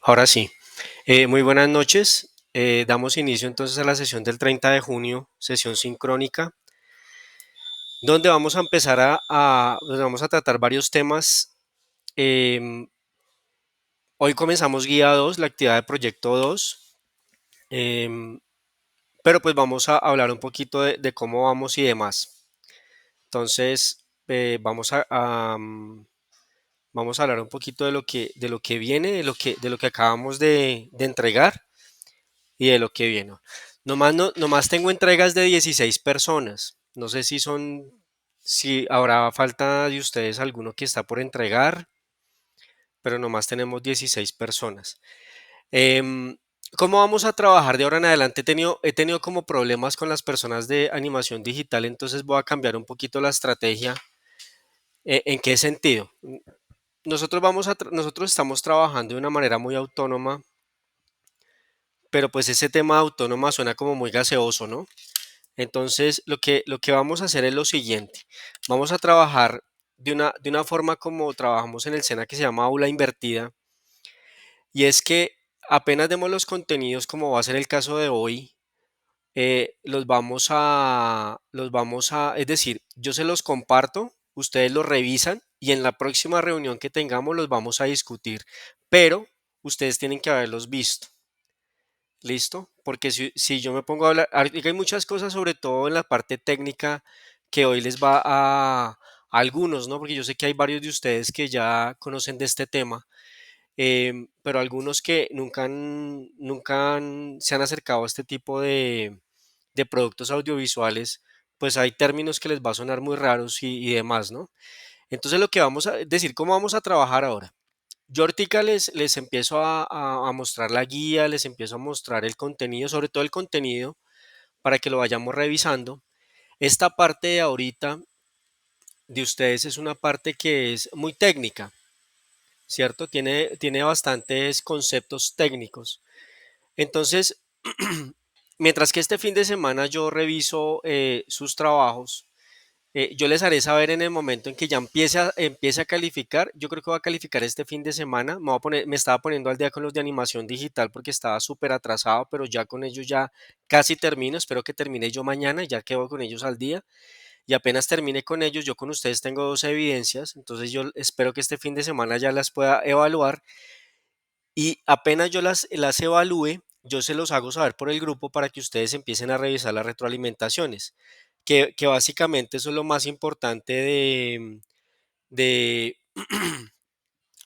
Ahora sí. Muy buenas noches. Damos inicio entonces a la sesión del 30 de junio, sesión sincrónica, donde vamos a empezar pues vamos a tratar varios temas. Em, Hoy comenzamos guía 2, la actividad de proyecto 2, em, pero pues vamos a hablar un poquito de cómo vamos y demás. Entonces, vamos a hablar un poquito de lo que viene, de lo que acabamos de entregar y de lo que viene. Nomás, no, nomás tengo entregas de 16 personas. No sé si habrá falta de ustedes alguno que está por entregar, pero nomás tenemos 16 personas. Em, ¿Cómo vamos a trabajar de ahora en adelante? He tenido como problemas con las personas de animación digital, entonces voy a cambiar un poquito la estrategia. ¿En qué sentido? Nosotros estamos trabajando de una manera muy autónoma, pero pues ese tema autónoma suena como muy gaseoso, ¿no? Entonces, lo que vamos a hacer es lo siguiente. Vamos a trabajar de una forma como trabajamos en el SENA que se llama aula invertida. Y es que apenas demos los contenidos, como va a ser el caso de hoy, es decir, yo se los comparto, ustedes los revisan y en la próxima reunión que tengamos los vamos a discutir. Pero ustedes tienen que haberlos visto. ¿Listo? Porque si yo me pongo a hablar, hay muchas cosas, sobre todo en la parte técnica, que hoy les va a algunos, ¿no? Porque yo sé que hay varios de ustedes que ya conocen de este tema, pero algunos que se han acercado a este tipo de productos audiovisuales, pues hay términos que les va a sonar muy raros y demás, ¿no? Entonces lo que vamos a decir, ¿cómo vamos a trabajar ahora? Yo ahorita les empiezo a mostrar la guía, les empiezo a mostrar el contenido, sobre todo el contenido, para que lo vayamos revisando. Esta parte de ahorita de ustedes es una parte que es muy técnica, ¿cierto? Tiene bastantes conceptos técnicos. Entonces, mientras que este fin de semana yo reviso sus trabajos, yo les haré saber en el momento en que ya empiece a calificar. Yo creo que voy a calificar este fin de semana. Me estaba poniendo al día con los de animación digital porque estaba súper atrasado, pero ya con ellos ya casi termino. Espero que termine yo mañana y ya quedo con ellos al día. Y apenas termine con ellos, yo con ustedes tengo dos evidencias. Entonces yo espero que este fin de semana ya las pueda evaluar. Y apenas yo las evalúe, yo se los hago saber por el grupo para que ustedes empiecen a revisar las retroalimentaciones, que básicamente eso es lo más importante de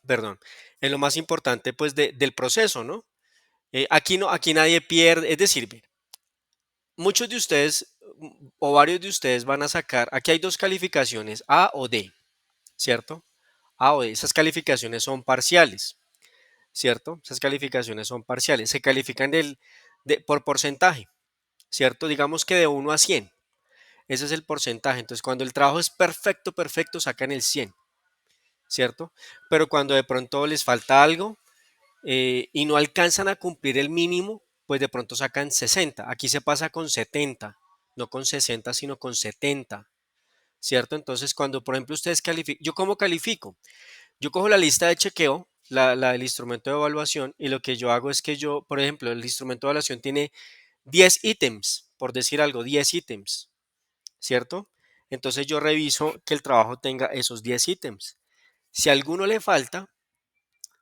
perdón, es lo más importante pues del proceso, ¿no? Aquí no, aquí nadie pierde, es decir, mire, muchos de ustedes o varios de ustedes van a sacar, aquí hay dos calificaciones, A o D, ¿cierto? A o D, esas calificaciones son parciales. ¿Cierto? Esas calificaciones son parciales, se califican por porcentaje, ¿cierto? Digamos que de 1 a 100, ese es el porcentaje. Entonces, cuando el trabajo es perfecto, perfecto, sacan el 100, ¿cierto? Pero cuando de pronto les falta algo y no alcanzan a cumplir el mínimo, pues de pronto sacan 60. Aquí se pasa con 70, no con 60, sino con 70, ¿cierto? Entonces, cuando por ejemplo ustedes califican, ¿yo cómo califico? Yo cojo la lista de chequeo, la del instrumento de evaluación, y lo que yo hago es que yo, por ejemplo, el instrumento de evaluación tiene 10 ítems, por decir algo, 10 ítems, ¿cierto? Entonces yo reviso que el trabajo tenga esos 10 ítems. Si a alguno le falta,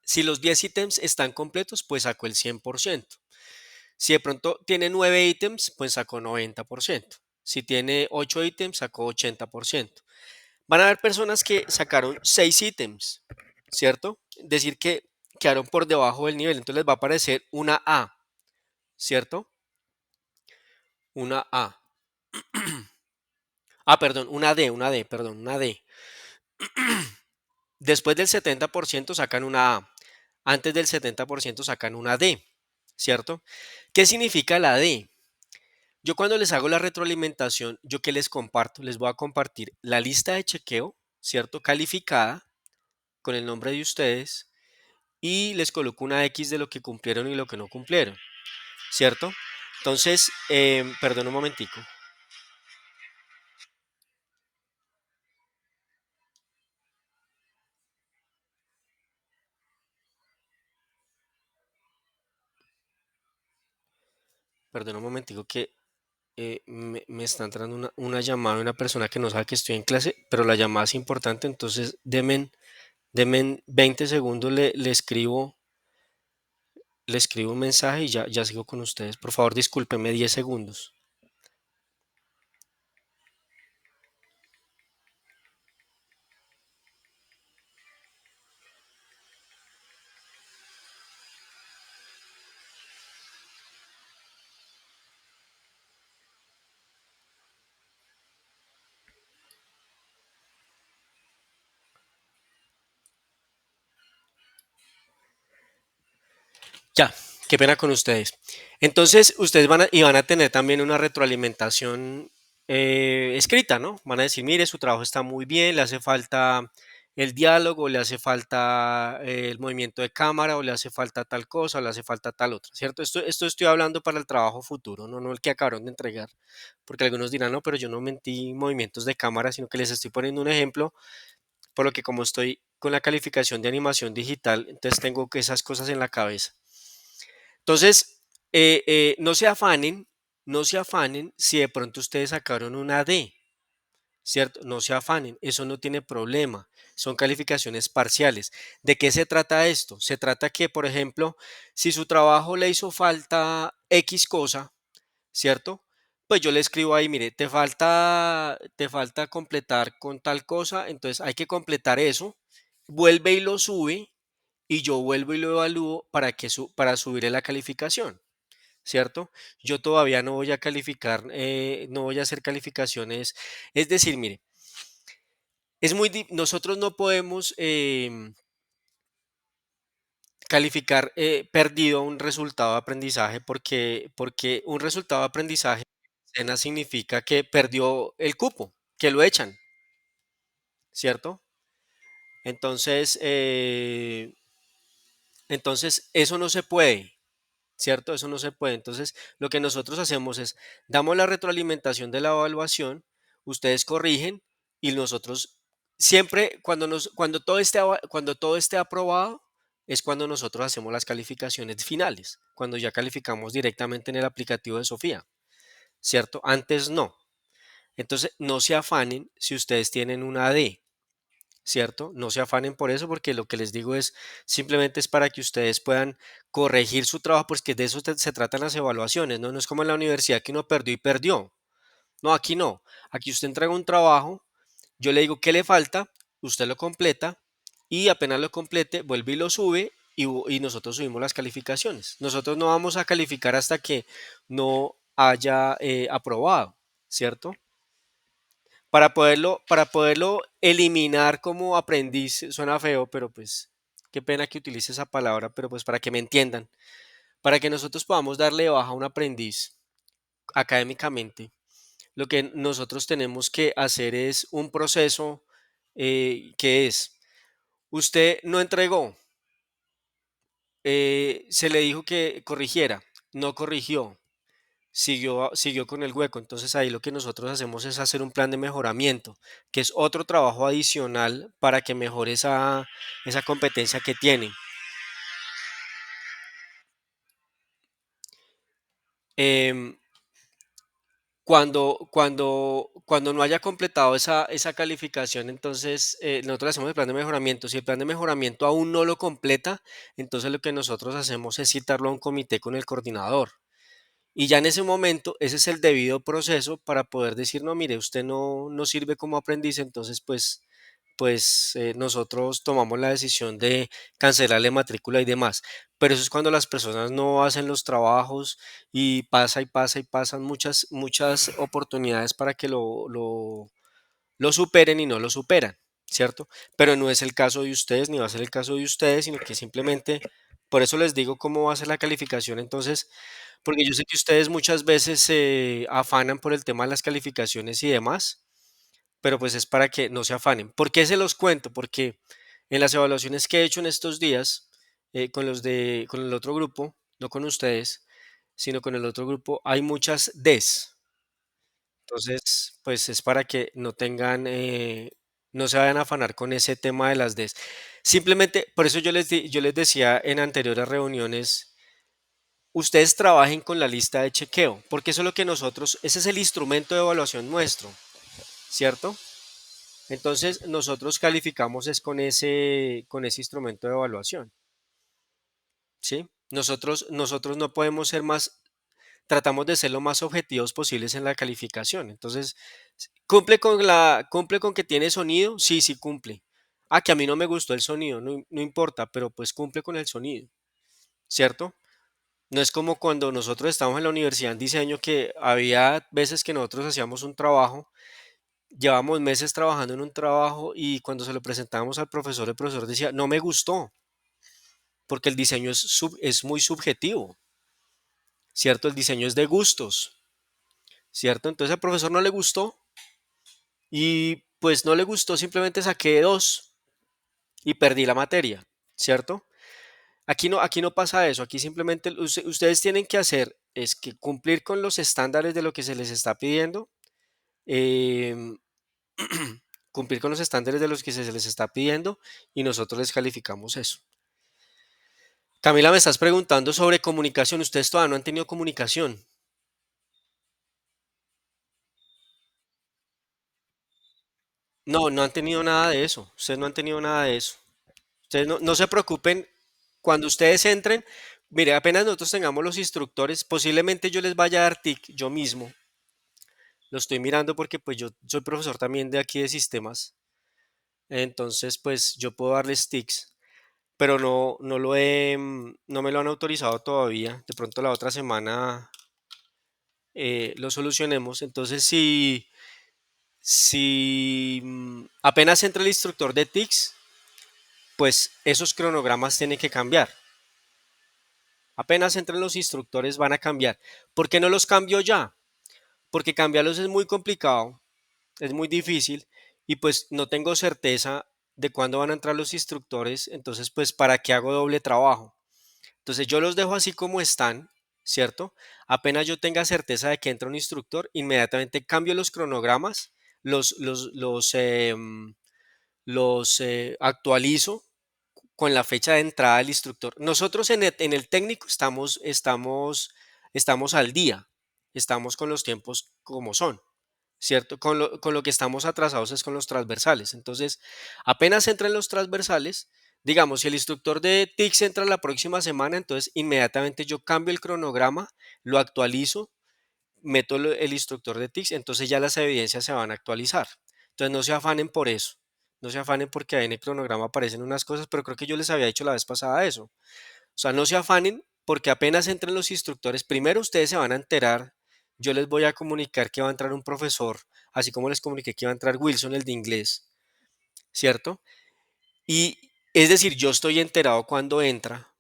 si los 10 ítems están completos, pues saco el 100%. Si de pronto tiene 9 ítems, pues saco 90%. Si tiene 8 ítems, saco 80%. Van a haber personas que sacaron 6 ítems, ¿cierto? Decir que quedaron por debajo del nivel, entonces les va a aparecer una A, ¿cierto? Una A. Ah, perdón, una D, perdón, una D. Después del 70% sacan una A. Antes del 70% sacan una D, ¿cierto? ¿Qué significa la D? Yo cuando les hago la retroalimentación, ¿yo qué les comparto? Les voy a compartir la lista de chequeo, ¿cierto? Calificada con el nombre de ustedes y les coloco una X de lo que cumplieron y lo que no cumplieron, ¿cierto? Entonces, perdón un momentico. perdón un momentico que me está entrando una llamada de una persona que no sabe que estoy en clase, pero la llamada es importante, entonces denme 20 segundos, le escribo un mensaje y ya sigo con ustedes. Por favor, discúlpenme 10 segundos. Ya, qué pena con ustedes. Entonces, ustedes van a tener también una retroalimentación escrita, ¿no? Van a decir, mire, su trabajo está muy bien, le hace falta el diálogo, le hace falta el movimiento de cámara, o le hace falta tal cosa, o le hace falta tal otra, ¿cierto? Esto estoy hablando para el trabajo futuro, no el que acabaron de entregar, porque algunos dirán, no, pero yo no mentí movimientos de cámara, sino que les estoy poniendo un ejemplo, por lo que como estoy con la calificación de animación digital, entonces tengo que esas cosas en la cabeza. Entonces, no se afanen, no se afanen si de pronto ustedes sacaron una D, ¿cierto? No se afanen, eso no tiene problema, son calificaciones parciales. ¿De qué se trata esto? Se trata que, por ejemplo, si su trabajo le hizo falta X cosa, ¿cierto? Pues yo le escribo ahí, mire, te falta completar con tal cosa, entonces hay que completar eso, vuelve y lo sube y yo vuelvo y lo evalúo para subirle la calificación. ¿Cierto? Yo todavía no voy a calificar, no voy a hacer calificaciones. Es decir, mire, nosotros no podemos calificar perdido un resultado de aprendizaje porque un resultado de aprendizaje significa que perdió el cupo, que lo echan, ¿cierto? Entonces, entonces eso no se puede. ¿Cierto? Eso no se puede. Entonces, lo que nosotros hacemos es, damos la retroalimentación de la evaluación, ustedes corrigen y nosotros siempre, cuando todo esté aprobado, es cuando nosotros hacemos las calificaciones finales, cuando ya calificamos directamente en el aplicativo de Sofía, ¿cierto? Antes no. Entonces, no se afanen si ustedes tienen una D. ¿Cierto? No se afanen por eso, porque lo que les digo es simplemente es para que ustedes puedan corregir su trabajo, porque de eso se tratan las evaluaciones, ¿no? No es como en la universidad que uno perdió y perdió. No, aquí no. Aquí usted entrega un trabajo, yo le digo qué le falta, usted lo completa y apenas lo complete, vuelve y lo sube y nosotros subimos las calificaciones. Nosotros no vamos a calificar hasta que no haya aprobado, ¿cierto? Para poderlo eliminar como aprendiz, suena feo, pero pues qué pena que utilice esa palabra, pero pues para que me entiendan, para que nosotros podamos darle de baja a un aprendiz académicamente, lo que nosotros tenemos que hacer es un proceso que es, usted no entregó, se le dijo que corrigiera, no corrigió, siguió con el hueco. Entonces ahí lo que nosotros hacemos es hacer un plan de mejoramiento, que es otro trabajo adicional para que mejore esa competencia que tiene. Em, cuando no haya completado esa calificación, entonces nosotros hacemos el plan de mejoramiento. Si el plan de mejoramiento aún no lo completa, entonces lo que nosotros hacemos es citarlo a un comité con el coordinador. Y ya en ese momento, ese es el debido proceso para poder decir, no, mire, usted no sirve como aprendiz, entonces pues nosotros tomamos la decisión de cancelarle matrícula y demás. Pero eso es cuando las personas no hacen los trabajos y pasa y pasa y pasan muchas oportunidades para que lo superen y no lo superan, ¿cierto? Pero no es el caso de ustedes, ni va a ser el caso de ustedes, sino que simplemente, por eso les digo cómo va a ser la calificación. Entonces, porque yo sé que ustedes muchas veces se afanan por el tema de las calificaciones y demás, pero pues es para que no se afanen. ¿Por qué se los cuento? Porque en las evaluaciones que he hecho en estos días, con el otro grupo, no con ustedes, sino con el otro grupo, hay muchas Ds. Entonces, pues es para que no se vayan a afanar con ese tema de las Ds. Simplemente, por eso yo les decía en anteriores reuniones, ustedes trabajen con la lista de chequeo, porque eso es lo que nosotros, ese es el instrumento de evaluación nuestro, ¿cierto? Entonces nosotros calificamos es con ese instrumento de evaluación, ¿sí? Nosotros no podemos ser más, tratamos de ser lo más objetivos posibles en la calificación. Entonces, cumple con que tiene sonido, sí, sí cumple. Ah, que a mí no me gustó el sonido, no, no importa, pero pues cumple con el sonido, ¿cierto? No es como cuando nosotros estábamos en la universidad en diseño que había veces que nosotros hacíamos un trabajo, llevábamos meses trabajando en un trabajo y cuando se lo presentábamos al profesor, el profesor decía, no me gustó, porque el diseño es muy subjetivo, ¿cierto? El diseño es de gustos, ¿cierto? Entonces al profesor no le gustó y pues no le gustó, simplemente saqué dos y perdí la materia, ¿cierto? Aquí no pasa eso, aquí simplemente ustedes tienen que hacer es que cumplir con los estándares de lo que se les está pidiendo, em, cumplir con los estándares de los que se les está pidiendo y nosotros les calificamos eso. Camila, me estás preguntando sobre comunicación. Ustedes todavía no han tenido comunicación. No, no han tenido nada de eso. Ustedes no han tenido nada de eso. Ustedes no, no se preocupen. Cuando ustedes entren, mire, apenas nosotros tengamos los instructores, posiblemente yo les vaya a dar TIC yo mismo. Lo estoy mirando porque pues yo soy profesor también de aquí de sistemas. Entonces, pues yo puedo darles TICs, pero no me lo han autorizado todavía. De pronto la otra semana lo solucionemos. Entonces, si apenas entra el instructor de TICs, pues esos cronogramas tienen que cambiar. Apenas entren los instructores van a cambiar. ¿Por qué no los cambio ya? Porque cambiarlos es muy complicado, es muy difícil y pues no tengo certeza de cuándo van a entrar los instructores, entonces pues para qué hago doble trabajo. Entonces yo los dejo así como están, ¿cierto? Apenas yo tenga certeza de que entra un instructor, inmediatamente cambio los cronogramas, los actualizo con la fecha de entrada del instructor. Nosotros en el técnico estamos al día, estamos con los tiempos como son, ¿cierto? Con lo que estamos atrasados es con los transversales. Entonces, apenas entran los transversales, digamos, si el instructor de TICS entra la próxima semana, entonces inmediatamente yo cambio el cronograma, lo actualizo, meto el instructor de TICS, entonces ya las evidencias se van a actualizar. Entonces no se afanen por eso. No se afanen porque ahí en el cronograma aparecen unas cosas, pero creo que yo les había dicho la vez pasada eso. O sea, no se afanen porque apenas entren los instructores, primero ustedes se van a enterar, yo les voy a comunicar que va a entrar un profesor, así como les comuniqué que iba a entrar Wilson, el de inglés, ¿cierto? Y es decir, yo estoy enterado cuando entra,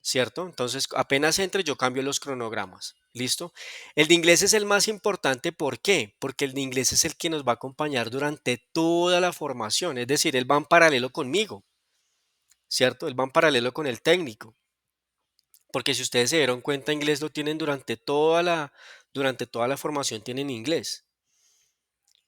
¿cierto? Entonces, apenas entre, yo cambio los cronogramas. ¿Listo? El de inglés es el más importante, ¿por qué? Porque el de inglés es el que nos va a acompañar durante toda la formación, es decir, él va en paralelo conmigo, ¿cierto? Él va en paralelo con el técnico, porque si ustedes se dieron cuenta, inglés lo tienen durante toda la formación tienen inglés.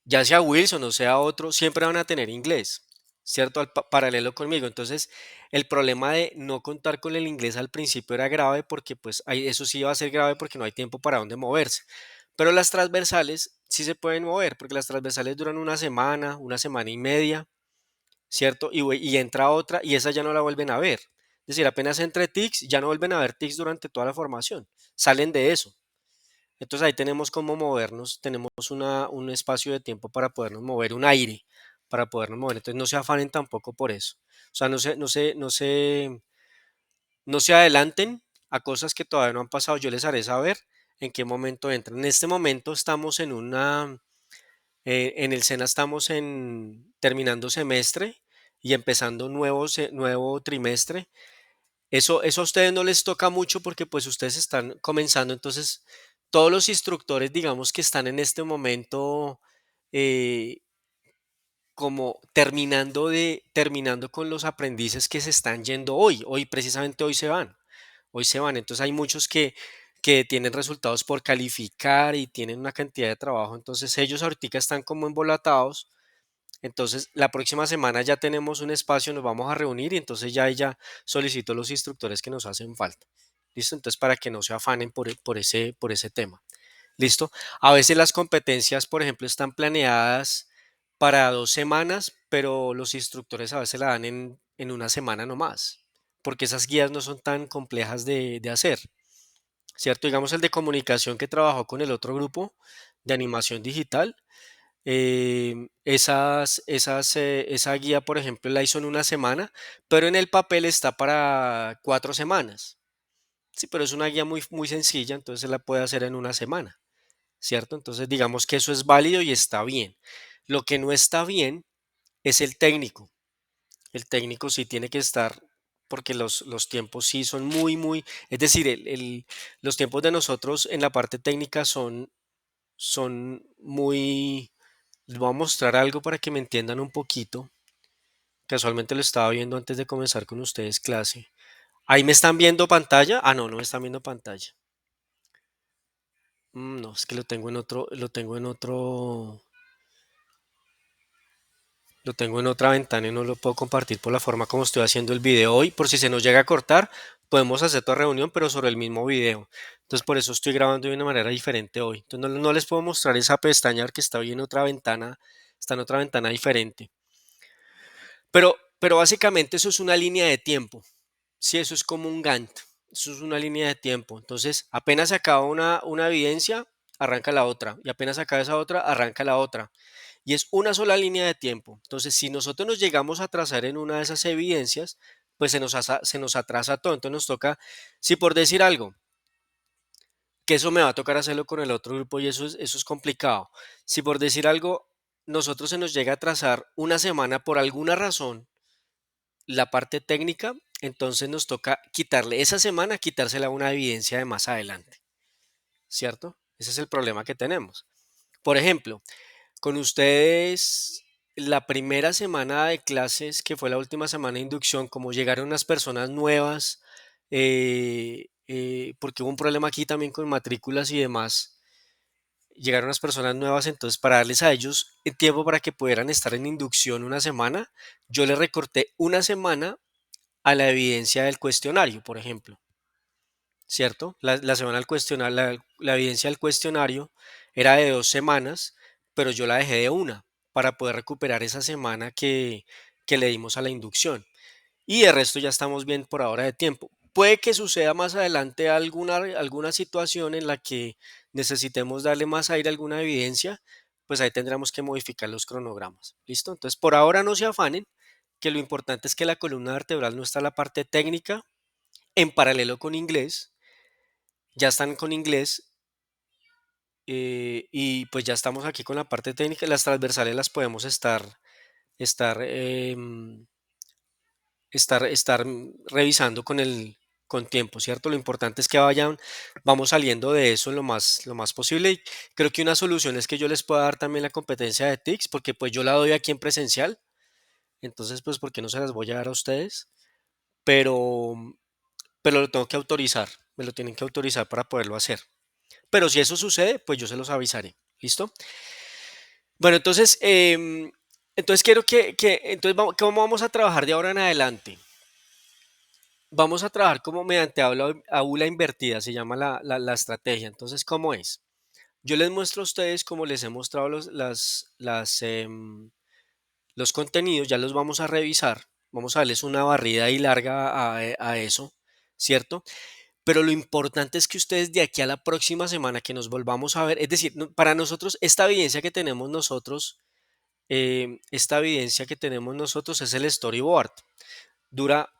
Ya sea Wilson o sea otro, siempre van a tener inglés, ¿cierto? Paralelo conmigo. Entonces, el problema de no contar con el inglés al principio era grave porque pues eso sí va a ser grave porque no hay tiempo para dónde moverse. Pero las transversales sí se pueden mover porque las transversales duran una semana y media, ¿cierto? Y entra otra y esa ya no la vuelven a ver. Es decir, apenas entre TICs, ya no vuelven a ver TICs durante toda la formación. Salen de eso. Entonces ahí tenemos cómo movernos, tenemos un espacio de tiempo para podernos mover, un aire para podernos mover. Entonces no se afanen tampoco por eso. O sea, no se adelanten a cosas que todavía no han pasado. Yo les haré saber en qué momento entran. En este momento estamos en el SENA estamos terminando semestre y empezando nuevo trimestre. Eso a ustedes no les toca mucho porque pues ustedes están comenzando, entonces todos los instructores, digamos que están en este momento eh, como terminando con los aprendices que se están yendo hoy. Hoy, precisamente hoy se van. Hoy se van. Entonces hay muchos que tienen resultados por calificar y tienen una cantidad de trabajo. Entonces ellos ahorita están como embolatados. Entonces, la próxima semana ya tenemos un espacio, nos vamos a reunir y entonces ya solicito los instructores que nos hacen falta. ¿Listo? Entonces, para que no se afanen por ese tema. ¿Listo? A veces las competencias, por ejemplo, están planeadas para 2 semanas, pero los instructores a veces la dan en una semana nomás, porque esas guías no son tan complejas de hacer, ¿cierto? Digamos el de comunicación que trabajó con el otro grupo de animación digital, esa guía, por ejemplo, la hizo en una semana, pero en el papel está para 4 semanas. Sí, pero es una guía muy, muy sencilla, entonces se la puede hacer en una semana. ¿Cierto? Entonces digamos que eso es válido y está bien. Lo que no está bien es el técnico. El técnico sí tiene que estar, porque los tiempos sí son muy, muy, es decir, los tiempos de nosotros en la parte técnica son muy, les voy a mostrar algo para que me entiendan un poquito. Casualmente lo estaba viendo antes de comenzar con ustedes clase. ¿Ahí me están viendo pantalla? Ah, no, no me están viendo pantalla. No, es que lo tengo en otra ventana y no lo puedo compartir por la forma como estoy haciendo el video hoy. Por si se nos llega a cortar, podemos hacer otra reunión, pero sobre el mismo video. Entonces, por eso estoy grabando de una manera diferente hoy. Entonces, no les puedo mostrar esa pestaña porque está hoy en otra ventana, está en otra ventana diferente. Pero básicamente eso es una línea de tiempo. Sí, eso es como un Gantt. Eso es una línea de tiempo. Entonces, apenas se acaba una evidencia, arranca la otra. Y apenas se acaba esa otra, arranca la otra. Y es una sola línea de tiempo. Entonces, si nosotros nos llegamos a trazar en una de esas evidencias, pues se nos atrasa todo. Entonces nos toca, si por decir algo, que eso me va a tocar hacerlo con el otro grupo y eso es complicado. Si por decir algo, nosotros se nos llega a trazar una semana por alguna razón la parte técnica, entonces nos toca quitarle esa semana, quitársela a una evidencia de más adelante, ¿cierto? Ese es el problema que tenemos. Por ejemplo, con ustedes, la primera semana de clases, que fue la última semana de inducción, como llegaron unas personas nuevas, porque hubo un problema aquí también con matrículas y demás, llegaron unas personas nuevas, entonces para darles a ellos el tiempo para que pudieran estar en inducción una semana, yo les recorté una semana a la evidencia del cuestionario, por ejemplo. ¿Cierto? La semana del cuestionario, la evidencia del cuestionario era de 2 semanas, pero yo la dejé de una para poder recuperar esa semana que le dimos a la inducción. Y el resto ya estamos bien por ahora de tiempo. Puede que suceda más adelante alguna situación en la que necesitemos darle más aire a alguna evidencia, pues ahí tendremos que modificar los cronogramas. ¿Listo? Entonces, por ahora no se afanen, que lo importante es que la columna vertebral no está en la parte técnica, en paralelo con inglés, ya están con inglés, y pues ya estamos aquí con la parte técnica. Las transversales las podemos estar, revisando con tiempo, ¿cierto? Lo importante es que vamos saliendo de eso lo más posible. Y creo que una solución es que yo les pueda dar también la competencia de TICS, porque pues yo la doy aquí en presencial, entonces pues ¿por qué no se las voy a dar a ustedes? Pero, pero lo tengo que autorizar, me lo tienen que autorizar para poderlo hacer. Pero si eso sucede, pues yo se los avisaré. ¿Listo? Bueno, entonces quiero entonces, ¿cómo vamos a trabajar de ahora en adelante? Vamos a trabajar como mediante aula invertida, se llama la estrategia. Entonces, ¿cómo es? Yo les muestro a ustedes, como les he mostrado los contenidos, ya los vamos a revisar. Vamos a darles una barrida y larga a eso, ¿cierto? Pero lo importante es que ustedes de aquí a la próxima semana que nos volvamos a ver, es decir, para nosotros, esta evidencia que tenemos nosotros es el storyboard. Dura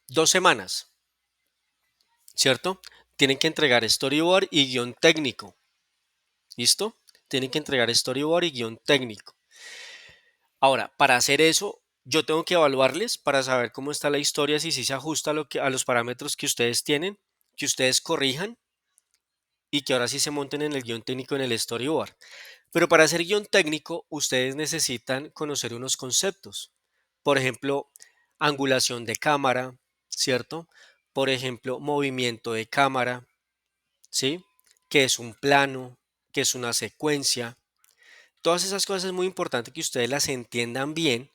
2 semanas, ¿cierto? Tienen que entregar storyboard y guión técnico. ¿Listo? Tienen que entregar storyboard y guión técnico. Ahora, para hacer eso, yo tengo que evaluarles para saber cómo está la historia, si sí se ajusta a los parámetros que ustedes tienen, que ustedes corrijan y que ahora sí se monten en el guión técnico en el storyboard. Pero para hacer guión técnico, ustedes necesitan conocer unos conceptos. Por ejemplo, angulación de cámara, ¿cierto? Por ejemplo, movimiento de cámara, ¿sí? ¿Qué es un plano? ¿Qué es una secuencia? Todas esas cosas es muy importante que ustedes las entiendan bien.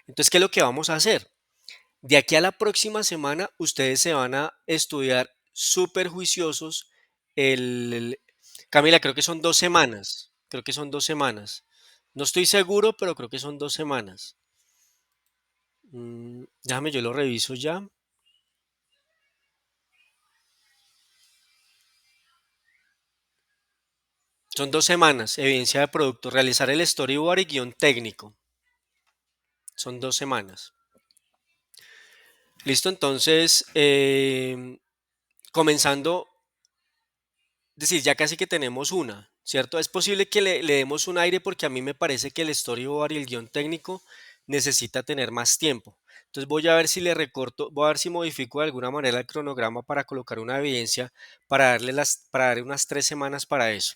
Entonces, ¿qué es lo que vamos a hacer? De aquí a la próxima semana, ustedes se van a estudiar súper juiciosos Camila, creo que son 2 semanas. Creo que son 2 semanas. No estoy seguro, pero creo que son 2 semanas. Déjame, yo lo reviso ya. Son 2 semanas, evidencia de producto, realizar el storyboard y guión técnico. Son 2 semanas. Listo, entonces, comenzando, es decir, ya casi que tenemos una, ¿cierto? Es posible que le demos un aire porque a mí me parece que el storyboard y el guión técnico necesita tener más tiempo. Entonces voy a ver si le recorto, voy a ver si modifico de alguna manera el cronograma para colocar una evidencia para darle unas 3 semanas para eso.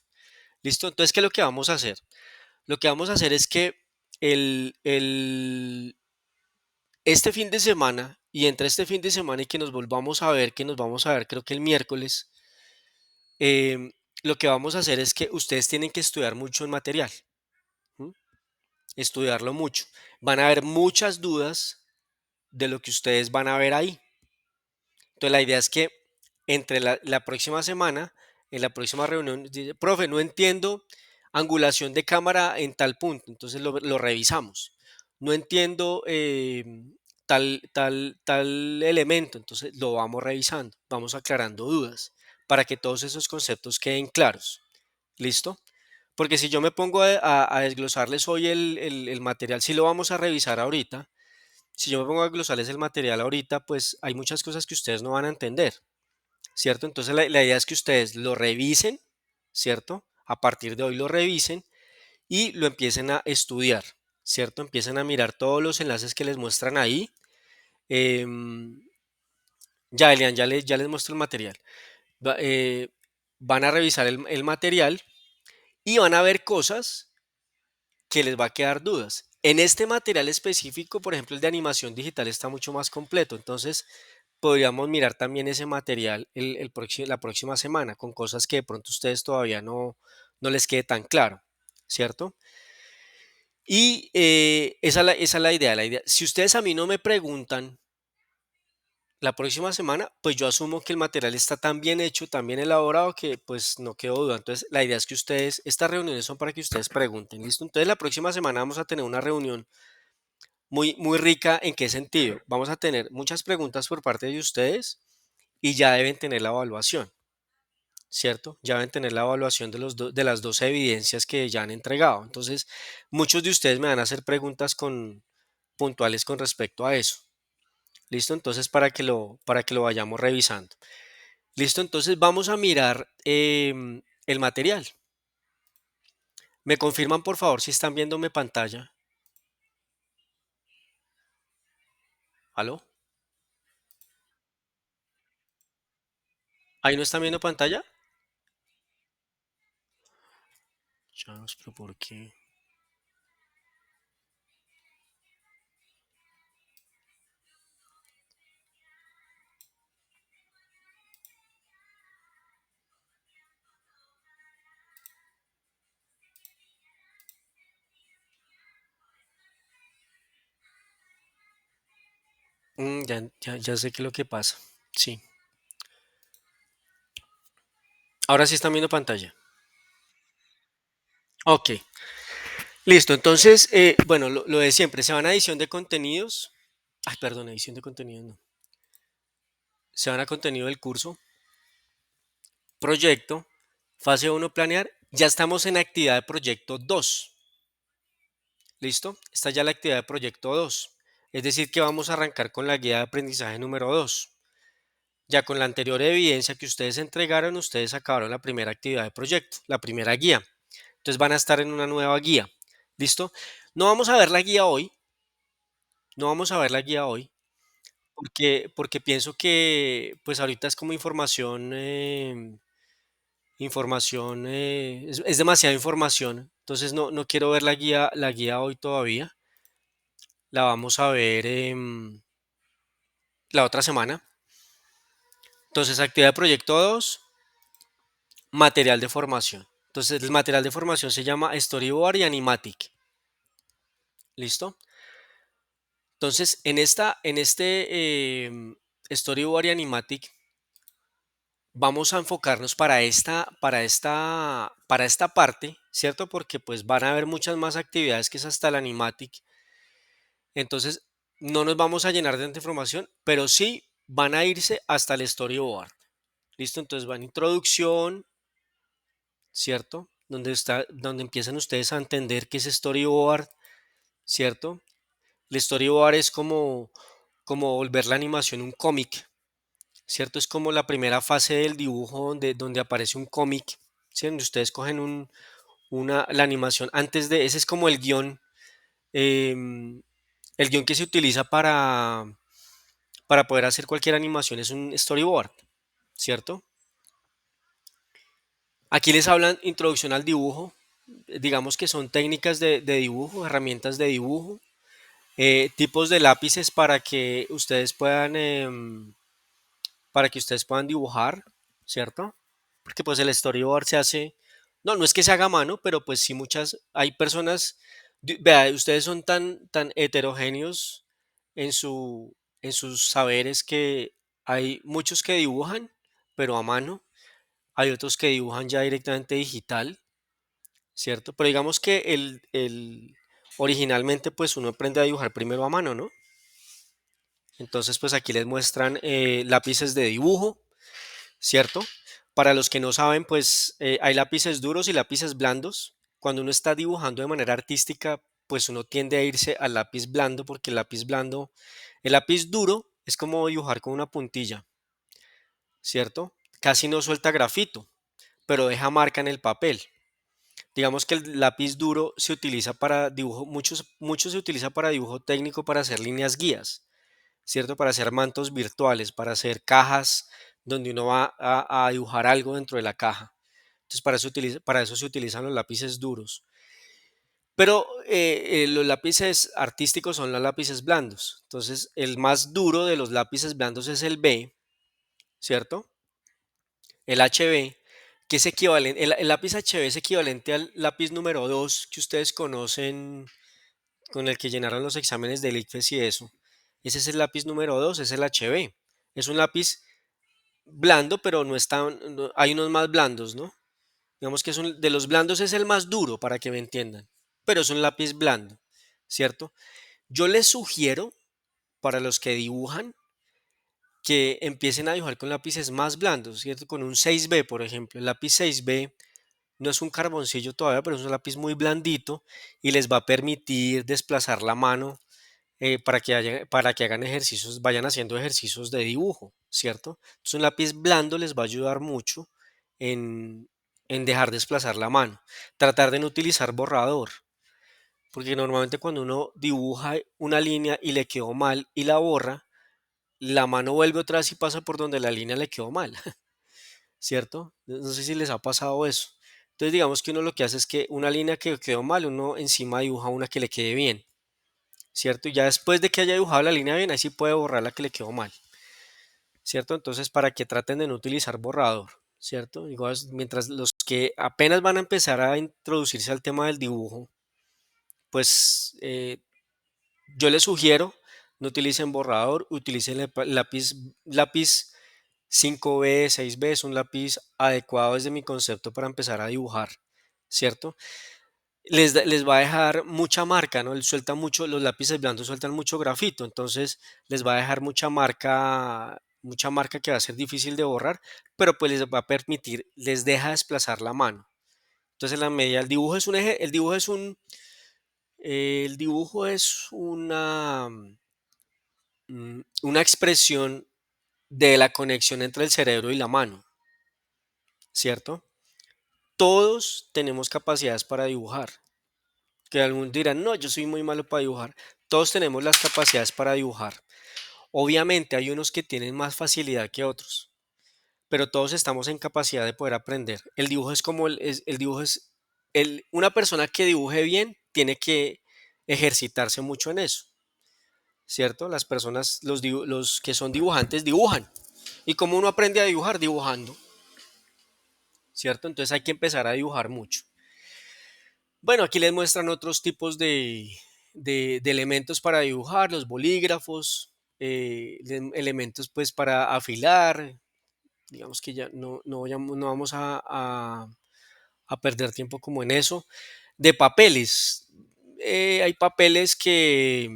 ¿Listo? Entonces, ¿qué es lo que vamos a hacer? Lo que vamos a hacer es que el, el, este fin de semana y entre este fin de semana y que nos volvamos a ver, que nos vamos a ver creo que el miércoles, em, lo que vamos a hacer es que ustedes tienen que estudiar mucho el material, ¿m? Estudiarlo mucho. Van a haber muchas dudas de lo que ustedes van a ver ahí. Entonces la idea es que entre la próxima semana, en la próxima reunión, dice, profe, no entiendo angulación de cámara en tal punto, entonces lo revisamos. No entiendo tal elemento, entonces lo vamos revisando, vamos aclarando dudas para que todos esos conceptos queden claros. ¿Listo? Porque si yo me pongo a desglosarles hoy el material, si lo vamos a revisar ahorita, si yo me pongo a glosarles el material ahorita, pues hay muchas cosas que ustedes no van a entender, ¿cierto? Entonces la idea es que ustedes lo revisen, ¿cierto? A partir de hoy lo revisen y lo empiecen a estudiar, ¿cierto? Empiecen a mirar todos los enlaces que les muestran ahí. Em, ya, Elian, ya les muestro el material. Va- eh, Van a revisar el material y van a ver cosas que les va a quedar dudas. En este material específico, por ejemplo, el de animación digital está mucho más completo, entonces podríamos mirar también ese material la próxima semana con cosas que de pronto ustedes todavía no les quede tan claro, ¿cierto? Y esa es la idea, la idea. Si ustedes a mí no me preguntan la próxima semana, pues yo asumo que el material está tan bien hecho, tan bien elaborado que pues no quedo duda. Entonces la idea es que ustedes, estas reuniones son para que ustedes pregunten, ¿listo? Entonces la próxima semana vamos a tener una reunión muy, muy rica. ¿En qué sentido? Vamos a tener muchas preguntas por parte de ustedes y ya deben tener la evaluación, ¿cierto? Ya deben tener la evaluación de las dos evidencias que ya han entregado. Entonces, muchos de ustedes me van a hacer preguntas puntuales con respecto a eso. ¿Listo? Entonces, para que lo vayamos revisando. ¿Listo? Entonces, vamos a mirar el material. ¿Me confirman, por favor, si están viéndome pantalla? ¿Aló? ¿Ahí no están viendo pantalla? Chavos, pero ¿por qué? Ya sé qué es lo que pasa. Sí. Ahora sí están viendo pantalla. Ok. Listo. Entonces, bueno, lo de siempre. Se van a edición de contenidos. Ay, perdón, edición de contenidos no. Se van a contenido del curso. Proyecto. Fase uno planear. Ya estamos en actividad de proyecto 2. ¿Listo? Esta ya es la actividad de proyecto 2. Es decir, que vamos a arrancar con la guía de aprendizaje número 2. Ya con la anterior evidencia que ustedes entregaron, ustedes acabaron la primera actividad de proyecto, la primera guía. Entonces van a estar en una nueva guía. ¿Listo? No vamos a ver la guía hoy, no vamos a ver la guía hoy, porque pienso que pues ahorita es como es demasiada información, entonces no quiero ver la guía hoy todavía, la vamos a ver la otra semana. Entonces, actividad de proyecto 2, material de formación. Entonces, el material de formación se llama Storyboard y Animatic. ¿Listo? Entonces, en este Storyboard y Animatic, vamos a enfocarnos para esta parte, ¿cierto? Porque pues van a haber muchas más actividades que es hasta el Animatic. Entonces, no nos vamos a llenar de tanta información, pero sí van a irse hasta el Storyboard. ¿Listo? Entonces van introducción, ¿cierto? Donde empiezan ustedes a entender qué es Storyboard, ¿cierto? El Storyboard es como volver la animación un cómic, ¿cierto? Es como la primera fase del dibujo donde aparece un cómic, ¿sí? Donde ustedes cogen la animación antes de, ese es como em, el guión que se utiliza para poder hacer cualquier animación, es un storyboard, ¿cierto? Aquí les hablan introducción al dibujo, digamos que son técnicas de dibujo, herramientas de dibujo, tipos de lápices para que ustedes puedan dibujar, ¿cierto? Porque pues el storyboard se hace, no es que se haga a mano, pero pues sí hay personas, vea, ustedes son tan heterogéneos en en sus saberes que hay muchos que dibujan, pero a mano, hay otros que dibujan ya directamente digital, ¿cierto? Pero digamos que originalmente pues uno aprende a dibujar primero a mano, ¿no? Entonces pues aquí les muestran lápices de dibujo, ¿cierto? Para los que no saben, pues hay lápices duros y lápices blandos. Cuando uno está dibujando de manera artística, pues uno tiende a irse al lápiz blando porque el lápiz duro es como dibujar con una puntilla, ¿cierto? Casi no suelta grafito, pero deja marca en el papel. Digamos que el lápiz duro se utiliza para dibujo, muchos se utiliza para dibujo técnico para hacer líneas guías, ¿cierto? Para hacer mantos virtuales, para hacer cajas donde uno va a dibujar algo dentro de la caja. Entonces, para eso se utilizan los lápices duros. Pero los lápices artísticos son los lápices blandos. Entonces, el más duro de los lápices blandos es el B, ¿cierto? El HB, que es equivalente, el lápiz HB es equivalente al lápiz número 2 que ustedes conocen, con el que llenaron los exámenes del ICFES y eso. Ese es el lápiz número 2, es el HB. Es un lápiz blando, pero no están, hay unos más blandos, ¿no? Digamos que de los blandos es el más duro, para que me entiendan, pero es un lápiz blando, ¿cierto? Yo les sugiero, para los que dibujan, que empiecen a dibujar con lápices más blandos, ¿cierto? Con un 6B, por ejemplo. El lápiz 6B no es un carboncillo todavía, pero es un lápiz muy blandito y les va a permitir desplazar la mano para que hagan ejercicios, vayan haciendo ejercicios de dibujo, ¿cierto? Entonces un lápiz blando les va a ayudar mucho en, en dejar desplazar la mano. Tratar de no utilizar borrador, porque normalmente cuando uno dibuja una línea y le quedó mal y la borra, la mano vuelve otra vez y pasa por donde la línea le quedó mal, ¿cierto? No sé si les ha pasado eso. Entonces digamos que uno lo que hace es que una línea que quedó mal, uno encima dibuja una que le quede bien. ¿Cierto? Y ya después de que haya dibujado la línea bien, ahí sí puede borrar la que le quedó mal, ¿cierto? Entonces, para que traten de no utilizar borrador, ¿cierto? Igual, mientras los que apenas van a empezar a introducirse al tema del dibujo, pues yo les sugiero, no utilicen borrador, utilicen lápiz 5B, 6B, es un lápiz adecuado desde mi concepto para empezar a dibujar, ¿cierto? Les va a dejar mucha marca, ¿no? Él suelta mucho, los lápices blandos sueltan mucho grafito, entonces les va a dejar mucha marca que va a ser difícil de borrar, pero pues les va a permitir, les deja desplazar la mano. Entonces, en la medida, el dibujo es una expresión de la conexión entre el cerebro y la mano, ¿cierto? Todos tenemos capacidades para dibujar. Que algunos dirán, no, yo soy muy malo para dibujar. Todos tenemos las capacidades para dibujar. Obviamente hay unos que tienen más facilidad que otros, pero todos estamos en capacidad de poder aprender. El dibujo es como el dibujo es una persona que dibuje bien tiene que ejercitarse mucho en eso, ¿cierto? Las personas, los que son dibujantes dibujan. ¿Y cómo uno aprende a dibujar? Dibujando, ¿cierto? Entonces hay que empezar a dibujar mucho. Bueno, aquí les muestran otros tipos de elementos para dibujar, los bolígrafos, elementos pues para afilar, digamos que ya no vamos a perder tiempo como en eso. De papeles, hay papeles que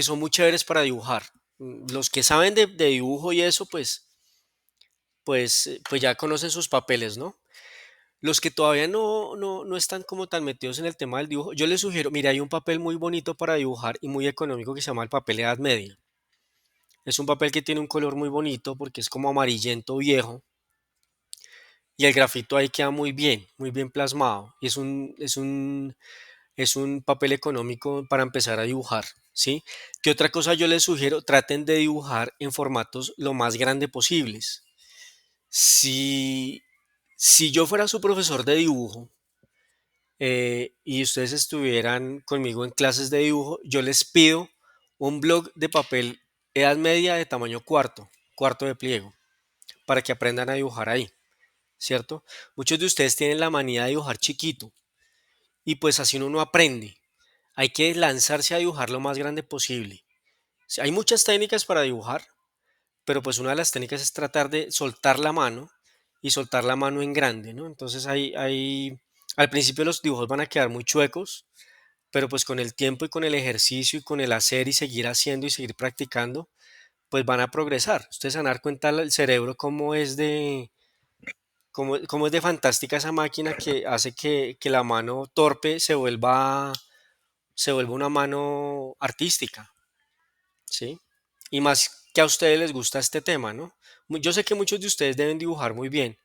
son muy chéveres para dibujar. Los que saben de dibujo y eso, pues ya conocen sus papeles, ¿no? Los que todavía no están como tan metidos en el tema del dibujo, yo les sugiero, mira, hay un papel muy bonito para dibujar y muy económico que se llama el papel Edad Media. Es un papel que tiene un color muy bonito porque es como amarillento viejo y el grafito ahí queda muy bien plasmado. Y es un papel económico para empezar a dibujar, ¿sí? ¿Qué otra cosa yo les sugiero? Traten de dibujar en formatos lo más grande posibles. Si, si yo fuera su profesor de dibujo, y ustedes estuvieran conmigo en clases de dibujo, yo les pido un blog de papel edad media de tamaño cuarto, cuarto de pliego, para que aprendan a dibujar ahí, ¿cierto? Muchos de ustedes tienen la manía de dibujar chiquito y pues así uno no aprende. Hay que lanzarse a dibujar lo más grande posible. Hay muchas técnicas para dibujar, pero pues una de las técnicas es tratar de soltar la mano y soltar la mano en grande, ¿no? Entonces al principio los dibujos van a quedar muy chuecos, pero pues con el tiempo y con el ejercicio y con el hacer y seguir haciendo y seguir practicando, pues van a progresar. Ustedes se van a dar cuenta el cerebro cómo es de fantástica esa máquina que hace que la mano torpe se vuelva una mano artística, ¿sí? Y más que a ustedes les gusta este tema, ¿no? Yo sé que muchos de ustedes deben dibujar muy bien,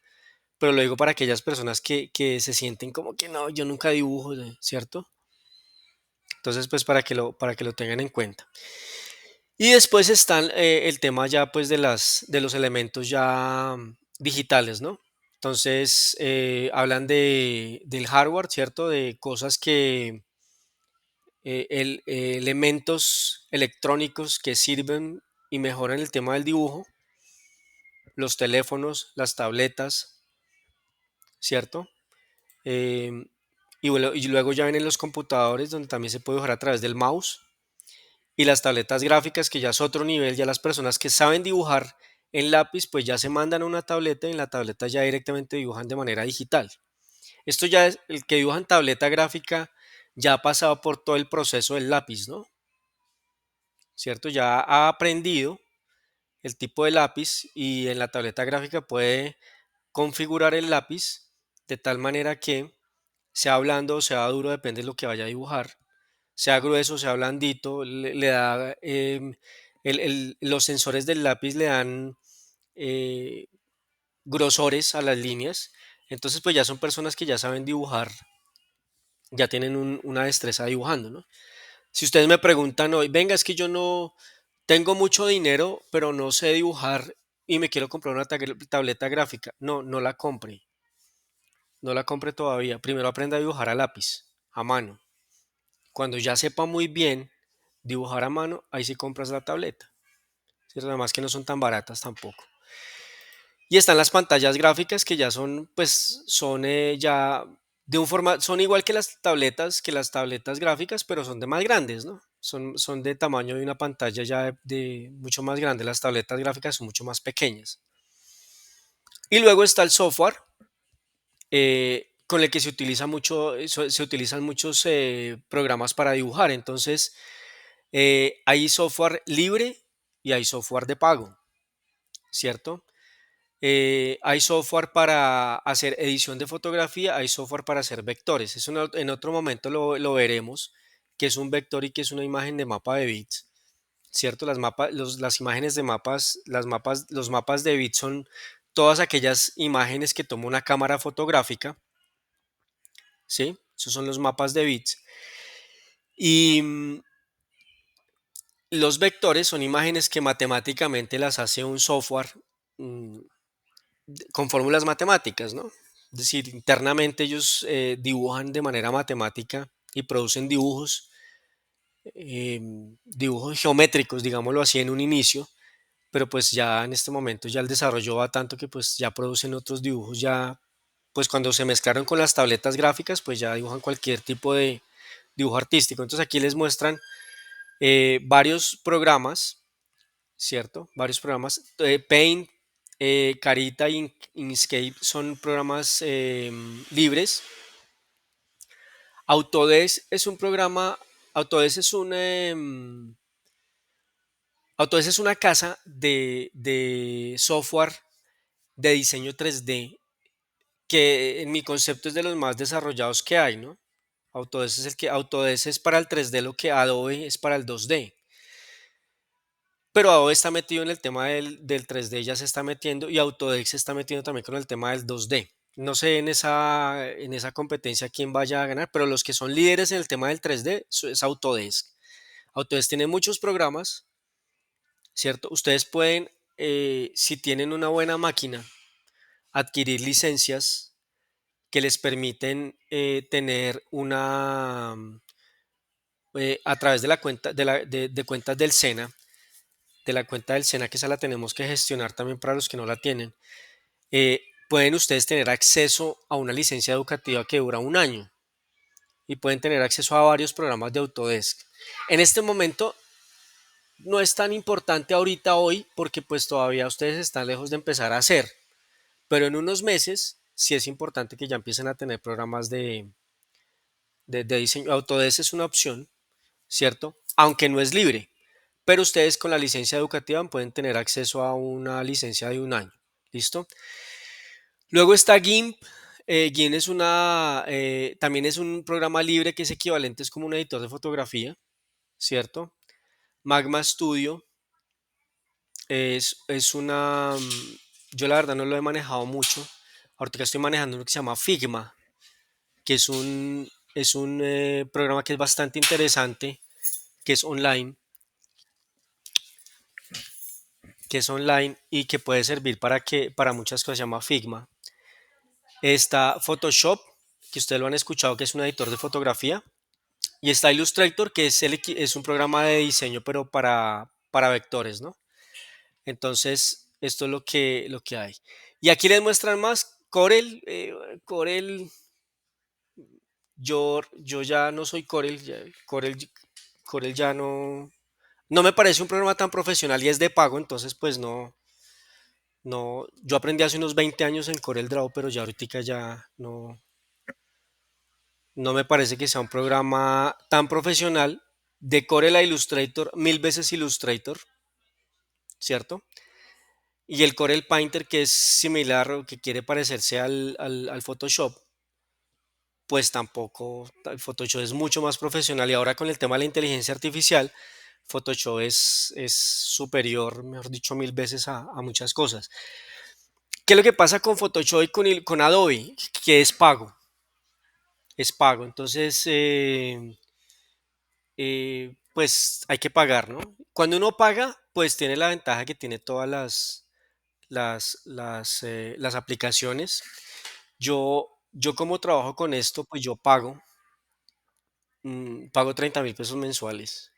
pero lo digo para aquellas personas que se sienten como que no, yo nunca dibujo, ¿cierto? Entonces, pues para que lo tengan en cuenta. Y después están el tema ya pues de los elementos ya digitales, ¿no? Entonces, hablan del hardware, ¿cierto? De cosas elementos electrónicos que sirven y mejoran el tema del dibujo, los teléfonos, las tabletas, ¿cierto? Em, y luego ya vienen los computadores donde también se puede dibujar a través del mouse y las tabletas gráficas que ya es otro nivel, ya las personas que saben dibujar en lápiz pues ya se mandan a una tableta y en la tableta ya directamente dibujan de manera digital. Esto ya es el que dibuja en tableta gráfica ya ha pasado por todo el proceso del lápiz, ¿no? ¿Cierto? Ya ha aprendido el tipo de lápiz y en la tableta gráfica puede configurar el lápiz de tal manera que sea blando o sea duro, depende de lo que vaya a dibujar, sea grueso, sea blandito, le da, los sensores del lápiz le dan eh, grosores a las líneas, entonces pues ya son personas que ya saben dibujar, ya tienen una destreza dibujando, ¿no? Si ustedes me preguntan hoy, venga, es que yo no tengo mucho dinero, pero no sé dibujar y me quiero comprar una tableta gráfica, no la compre, no la compre todavía, primero aprenda a dibujar a lápiz, a mano. Cuando ya sepa muy bien dibujar a mano, ahí sí compras la tableta. ¿Cierto? Además que no son tan baratas tampoco. Y están las pantallas gráficas que ya son, pues, son ya de un formato, son igual que las tabletas gráficas, pero son de más grandes, ¿no? Son de tamaño de una pantalla ya de mucho más grande. Las tabletas gráficas son mucho más pequeñas. Y luego está el software, con el que se utiliza mucho, se utilizan muchos programas para dibujar. Entonces, hay software libre y hay software de pago, ¿cierto? Hay software para hacer edición de fotografía, hay software para hacer vectores. Eso en otro momento lo veremos, que es un vector y que es una imagen de mapa de bits, ¿cierto? Las imágenes de mapas, los mapas de bits son todas aquellas imágenes que toma una cámara fotográfica, ¿sí? Esos son los mapas de bits. Y los vectores son imágenes que matemáticamente las hace un software mm, con fórmulas matemáticas, ¿no? Es decir, internamente ellos dibujan de manera matemática y producen dibujos geométricos, digámoslo así, en un inicio, pero pues ya en este momento ya el desarrollo va tanto que pues ya producen otros dibujos, ya pues cuando se mezclaron con las tabletas gráficas, pues ya dibujan cualquier tipo dibujo artístico. Entonces aquí les muestran varios programas, ¿cierto? Varios programas. Paint, Carita y Inkscape son programas libres. Autodesk es un programa, Autodesk es un, Autodesk es una casa de software de diseño 3D que en mi concepto es de los más desarrollados que hay, ¿no? Autodesk es para el 3D lo que Adobe es para el 2D. Pero Adobe está metido en el tema del 3D, ya se está metiendo y Autodesk se está metiendo también con el tema del 2D. No sé en esa competencia quién vaya a ganar, pero los que son líderes en el tema del 3D es Autodesk. Autodesk tiene muchos programas, ¿cierto? Ustedes pueden, si tienen una buena máquina, adquirir licencias que les permiten tener a través de la cuenta de cuentas del SENA, de la cuenta del SENA, que esa la tenemos que gestionar también para los que no la tienen, pueden ustedes tener acceso a una licencia educativa que dura un año y pueden tener acceso a varios programas de Autodesk. En este momento no es tan importante ahorita hoy porque pues todavía ustedes están lejos de empezar a hacer, pero en unos meses sí es importante que ya empiecen a tener programas de diseño. Autodesk es una opción, ¿cierto? Aunque no es libre, pero ustedes con la licencia educativa pueden tener acceso a una licencia de un año. ¿Listo? Luego está GIMP. GIMP también es un programa libre que es equivalente, es como un editor de fotografía, ¿cierto? Magma Studio es yo la verdad no lo he manejado mucho. Ahorita estoy manejando uno que se llama Figma, que es un programa que es bastante interesante, que es online, y que puede servir para muchas cosas, se llama Figma. Está Photoshop, que ustedes lo han escuchado, que es un editor de fotografía. Y está Illustrator, que es un programa de diseño, pero para vectores, ¿no? Entonces, esto es lo que hay. Y aquí les muestran más. Corel, Corel, yo ya no soy Corel, Corel ya no me parece un programa tan profesional y es de pago, entonces pues no, yo aprendí hace unos 20 años en Corel Draw, pero ya ahorita ya no me parece que sea un programa tan profesional. De Corel a Illustrator, mil veces Illustrator, ¿cierto? Y el Corel Painter, que es similar o que quiere parecerse al Photoshop, pues tampoco, el Photoshop es mucho más profesional y ahora con el tema de la inteligencia artificial, Photoshop es superior, mejor dicho, mil veces a muchas cosas. ¿Qué es lo que pasa con Photoshop y con Adobe? Que es pago, es pago. Entonces, pues hay que pagar, ¿no? Cuando uno paga, pues tiene la ventaja que tiene todas las aplicaciones. Yo como trabajo con esto, pues yo pago 30.000 pesos mensuales.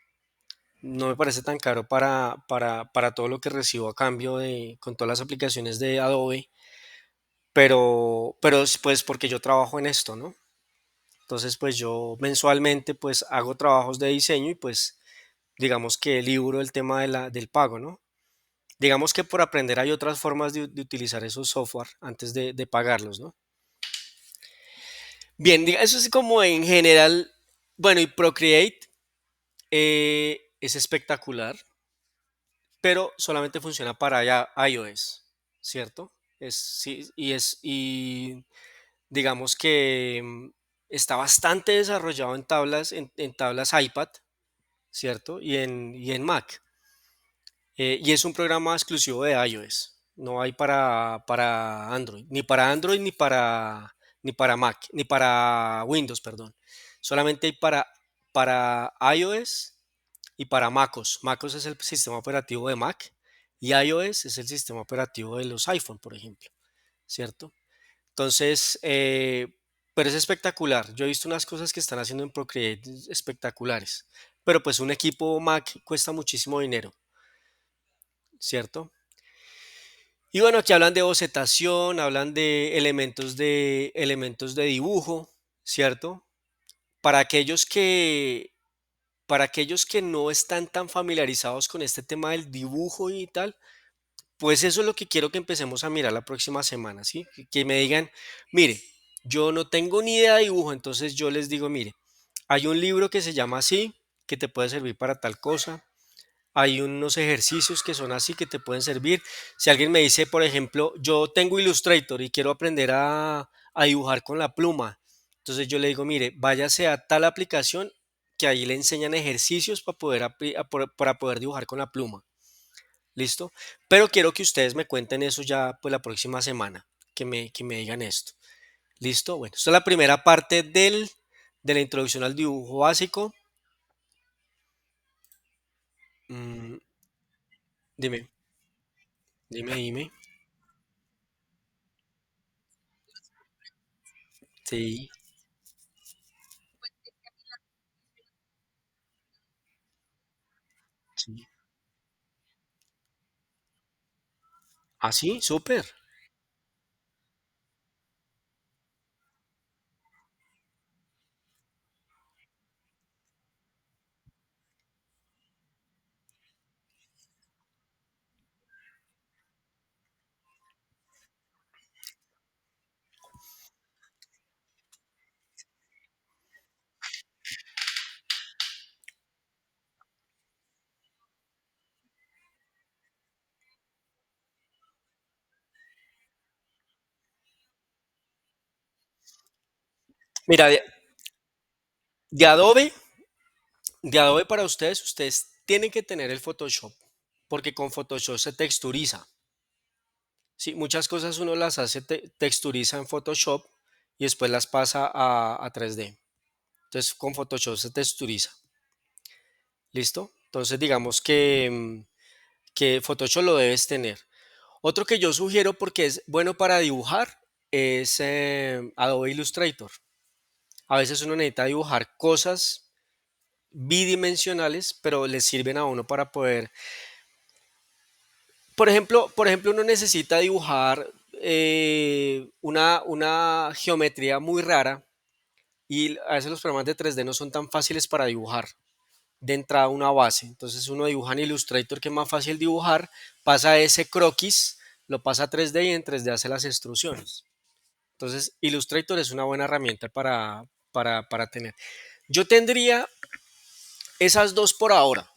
No me parece tan caro para todo lo que recibo a cambio con todas las aplicaciones de Adobe, pero es, pues porque yo trabajo en esto, ¿no? Entonces, pues yo mensualmente pues hago trabajos de diseño y pues digamos que libro el tema del pago, ¿no? Digamos que por aprender hay otras formas de utilizar esos software antes de pagarlos, ¿no? Bien, eso es como en general. Bueno, y Procreate es espectacular, pero solamente funciona para iOS, ¿cierto? Sí, y digamos que está bastante desarrollado en tablas iPad, ¿cierto? Y en Mac. Y es un programa exclusivo de iOS. No hay para Android, ni para Mac, ni para Windows, perdón. Solamente hay para iOS y para MacOS. MacOS es el sistema operativo de Mac y iOS es el sistema operativo de los iPhone, por ejemplo, ¿cierto? Entonces, pero es espectacular. Yo he visto unas cosas que están haciendo en Procreate espectaculares, pero pues un equipo Mac cuesta muchísimo dinero, ¿cierto? Y bueno, aquí hablan de bocetación, hablan de elementos de dibujo, ¿cierto? para aquellos que, para aquellos que no están tan familiarizados con este tema del dibujo y tal, pues eso es lo que quiero que empecemos a mirar la próxima semana, ¿sí? Que me digan, mire, yo no tengo ni idea de dibujo, entonces yo les digo, mire, hay un libro que se llama así, que te puede servir para tal cosa. Hay unos ejercicios que son así que te pueden servir. Si alguien me dice, por ejemplo, yo tengo Illustrator y quiero aprender a dibujar con la pluma, entonces yo le digo, mire, váyase a tal aplicación que ahí le enseñan ejercicios para poder, para poder dibujar con la pluma. ¿Listo? Pero quiero que ustedes me cuenten eso ya pues la próxima semana, que me digan esto. ¿Listo? Bueno, esta es la primera parte de la introducción al dibujo básico. Mm, dime, dime. Sí, sí. Ah, sí, súper. Mira, de Adobe, de Adobe para ustedes tienen que tener el Photoshop, porque con Photoshop se texturiza. Sí, muchas cosas uno las hace texturiza en Photoshop y después las pasa a 3D. Entonces con Photoshop se texturiza. ¿Listo? Entonces digamos que Photoshop lo debes tener. Otro que yo sugiero porque es bueno para dibujar es Adobe Illustrator. A veces uno necesita dibujar cosas bidimensionales, pero les sirven a uno para poder, por ejemplo, uno necesita dibujar una geometría muy rara y a veces los programas de 3D no son tan fáciles para dibujar de entrada una base. Entonces uno dibuja en Illustrator que es más fácil dibujar, pasa ese croquis, lo pasa a 3D y en 3D hace las extrusiones. Entonces Illustrator es una buena herramienta para tener. Yo tendría esas dos por ahora,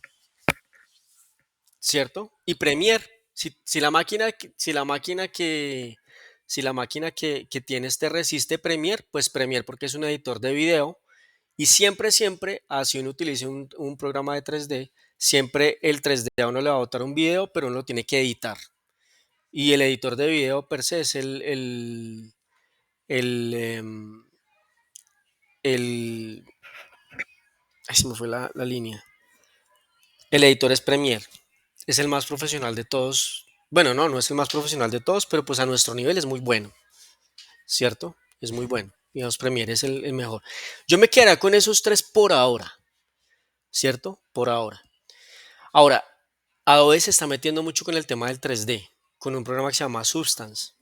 ¿cierto? Y Premiere, si la máquina, que tienes te resiste Premiere, pues Premiere porque es un editor de video y siempre, así uno utilice un programa de 3D, siempre el 3D a uno le va a botar un video, pero uno lo tiene que editar. Y el editor de video per se es el, em, el ay, se me fue la línea. El editor es Premiere, es el más profesional de todos. Bueno, no es el más profesional de todos, pero pues a nuestro nivel es muy bueno, ¿cierto? Es muy bueno. Digamos, Premiere es el mejor. Yo me quedaría con esos tres por ahora, ¿cierto? Por ahora. Ahora, Adobe se está metiendo mucho con el tema del 3D, con un programa que se llama Substance,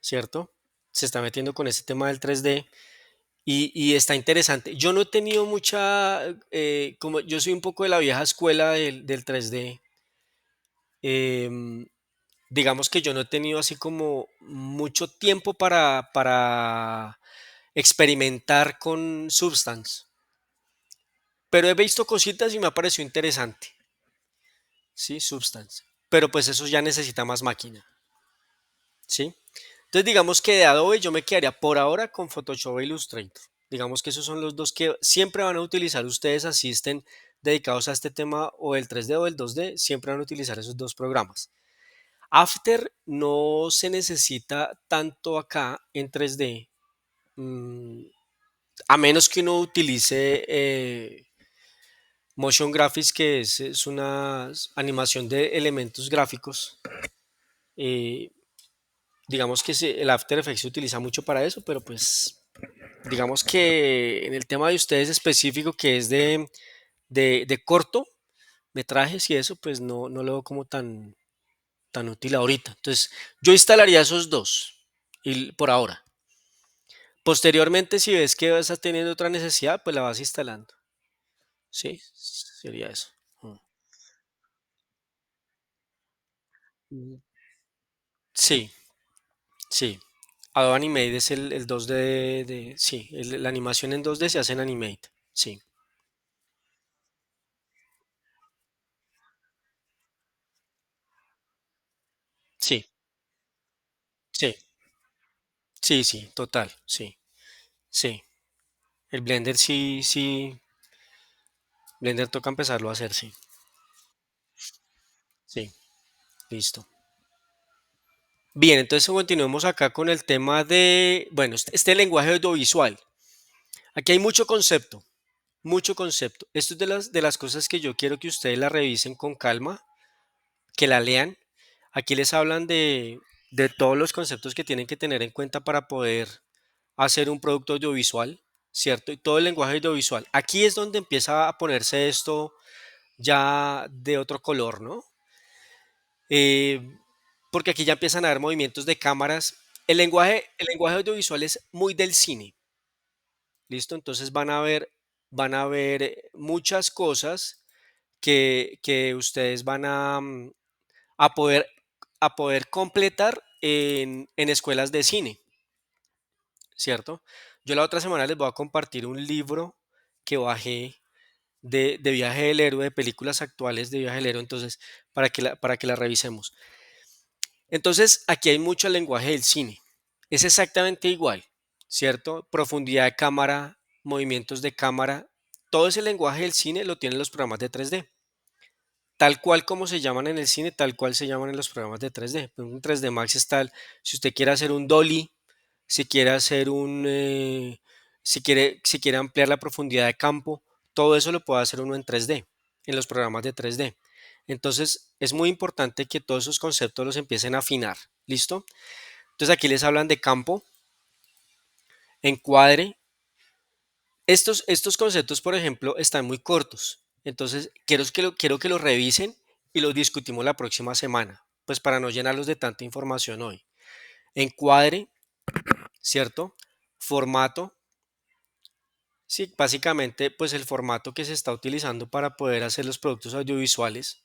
¿cierto? Se está metiendo con ese tema del 3D y está interesante. Yo no he tenido como yo soy un poco de la vieja escuela del 3D, em, digamos que yo no he tenido así como mucho tiempo para experimentar con Substance, pero he visto cositas y me ha parecido interesante, ¿sí? Substance. Pero pues eso ya necesita más máquina, ¿sí? Entonces digamos que de Adobe yo me quedaría por ahora con Photoshop e Illustrator. Digamos que esos son los dos que siempre van a utilizar ustedes, así estén dedicados a este tema o el 3D o el 2D, siempre van a utilizar esos dos programas. After no se necesita tanto acá en 3D, mm, a menos que uno utilice Motion Graphics, que es una animación de elementos gráficos. eh, digamos que el After Effects se utiliza mucho para eso, pero pues digamos que en el tema de ustedes específico, que es de corto metrajes y eso, pues no lo veo como tan útil ahorita. Entonces, yo instalaría esos dos por ahora. Posteriormente, si ves que estás teniendo otra necesidad, pues la vas instalando. Sí, sería eso. Mm. Mm. Sí, sí. Adobe Animate es el 2D sí, la animación en 2D se hace en Animate. Sí, sí, sí, sí, sí, total, sí, sí. El Blender sí, sí, Blender toca empezarlo a hacer, sí. Sí, listo. Bien, entonces continuemos acá con el tema de, bueno, este lenguaje audiovisual. Aquí hay mucho concepto, mucho concepto. Esto es de las cosas que yo quiero que ustedes la revisen con calma, que la lean. Aquí les hablan de todos los conceptos que tienen que tener en cuenta para poder hacer un producto audiovisual, ¿cierto? Y todo el lenguaje audiovisual. Aquí es donde empieza a ponerse esto ya de otro color, ¿no? Eh, porque aquí ya empiezan a haber movimientos de cámaras. El lenguaje audiovisual es muy del cine, ¿listo? Entonces van a ver muchas cosas que ustedes van a poder, a poder completar en escuelas de cine, ¿cierto? Yo la otra semana les voy a compartir un libro que bajé de Viaje del Héroe, de películas actuales de Viaje del Héroe, entonces, para que la revisemos. Entonces, aquí hay mucho lenguaje del cine. Es exactamente igual, ¿cierto? Profundidad de cámara, movimientos de cámara, todo ese lenguaje del cine lo tienen los programas de 3D. Tal cual como se llaman en el cine, tal cual se llaman en los programas de 3D. En 3D Max está si usted quiere hacer un dolly, si quiere hacer si quiere ampliar la profundidad de campo, todo eso lo puede hacer uno en 3D, en los programas de 3D. Entonces, es muy importante que todos esos conceptos los empiecen a afinar. ¿Listo? Entonces, aquí les hablan de campo, encuadre. Estos conceptos, por ejemplo, están muy cortos. Entonces, quiero que lo revisen y los discutimos la próxima semana, pues para no llenarlos de tanta información hoy. Encuadre, ¿cierto? Formato, sí, básicamente, pues el formato que se está utilizando para poder hacer los productos audiovisuales.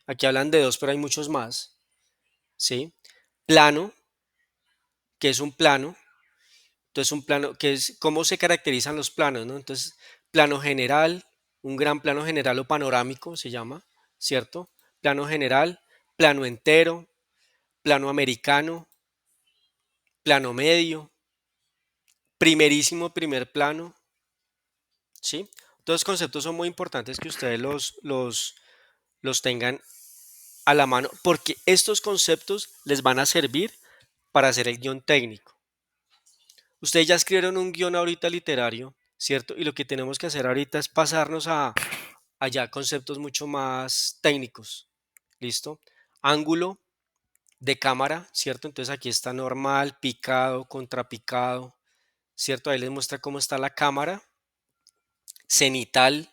Aquí hablan de dos, pero hay muchos más, ¿sí? Plano, que es un plano. Entonces, un plano, que es cómo se caracterizan los planos, ¿no? Entonces, plano general, un gran plano general o panorámico se llama, ¿cierto? Plano general, plano entero, plano americano, plano medio, primerísimo primer plano, ¿sí? Todos los conceptos son muy importantes que ustedes los tengan a la mano, porque estos conceptos les van a servir para hacer el guión técnico. Ustedes ya escribieron un guión ahorita literario, ¿cierto? Y lo que tenemos que hacer ahorita es pasarnos a allá conceptos mucho más técnicos. ¿Listo? Ángulo de cámara, ¿cierto? Entonces aquí está normal, picado, contrapicado, ¿cierto? Ahí les muestra cómo está la cámara. Cenital,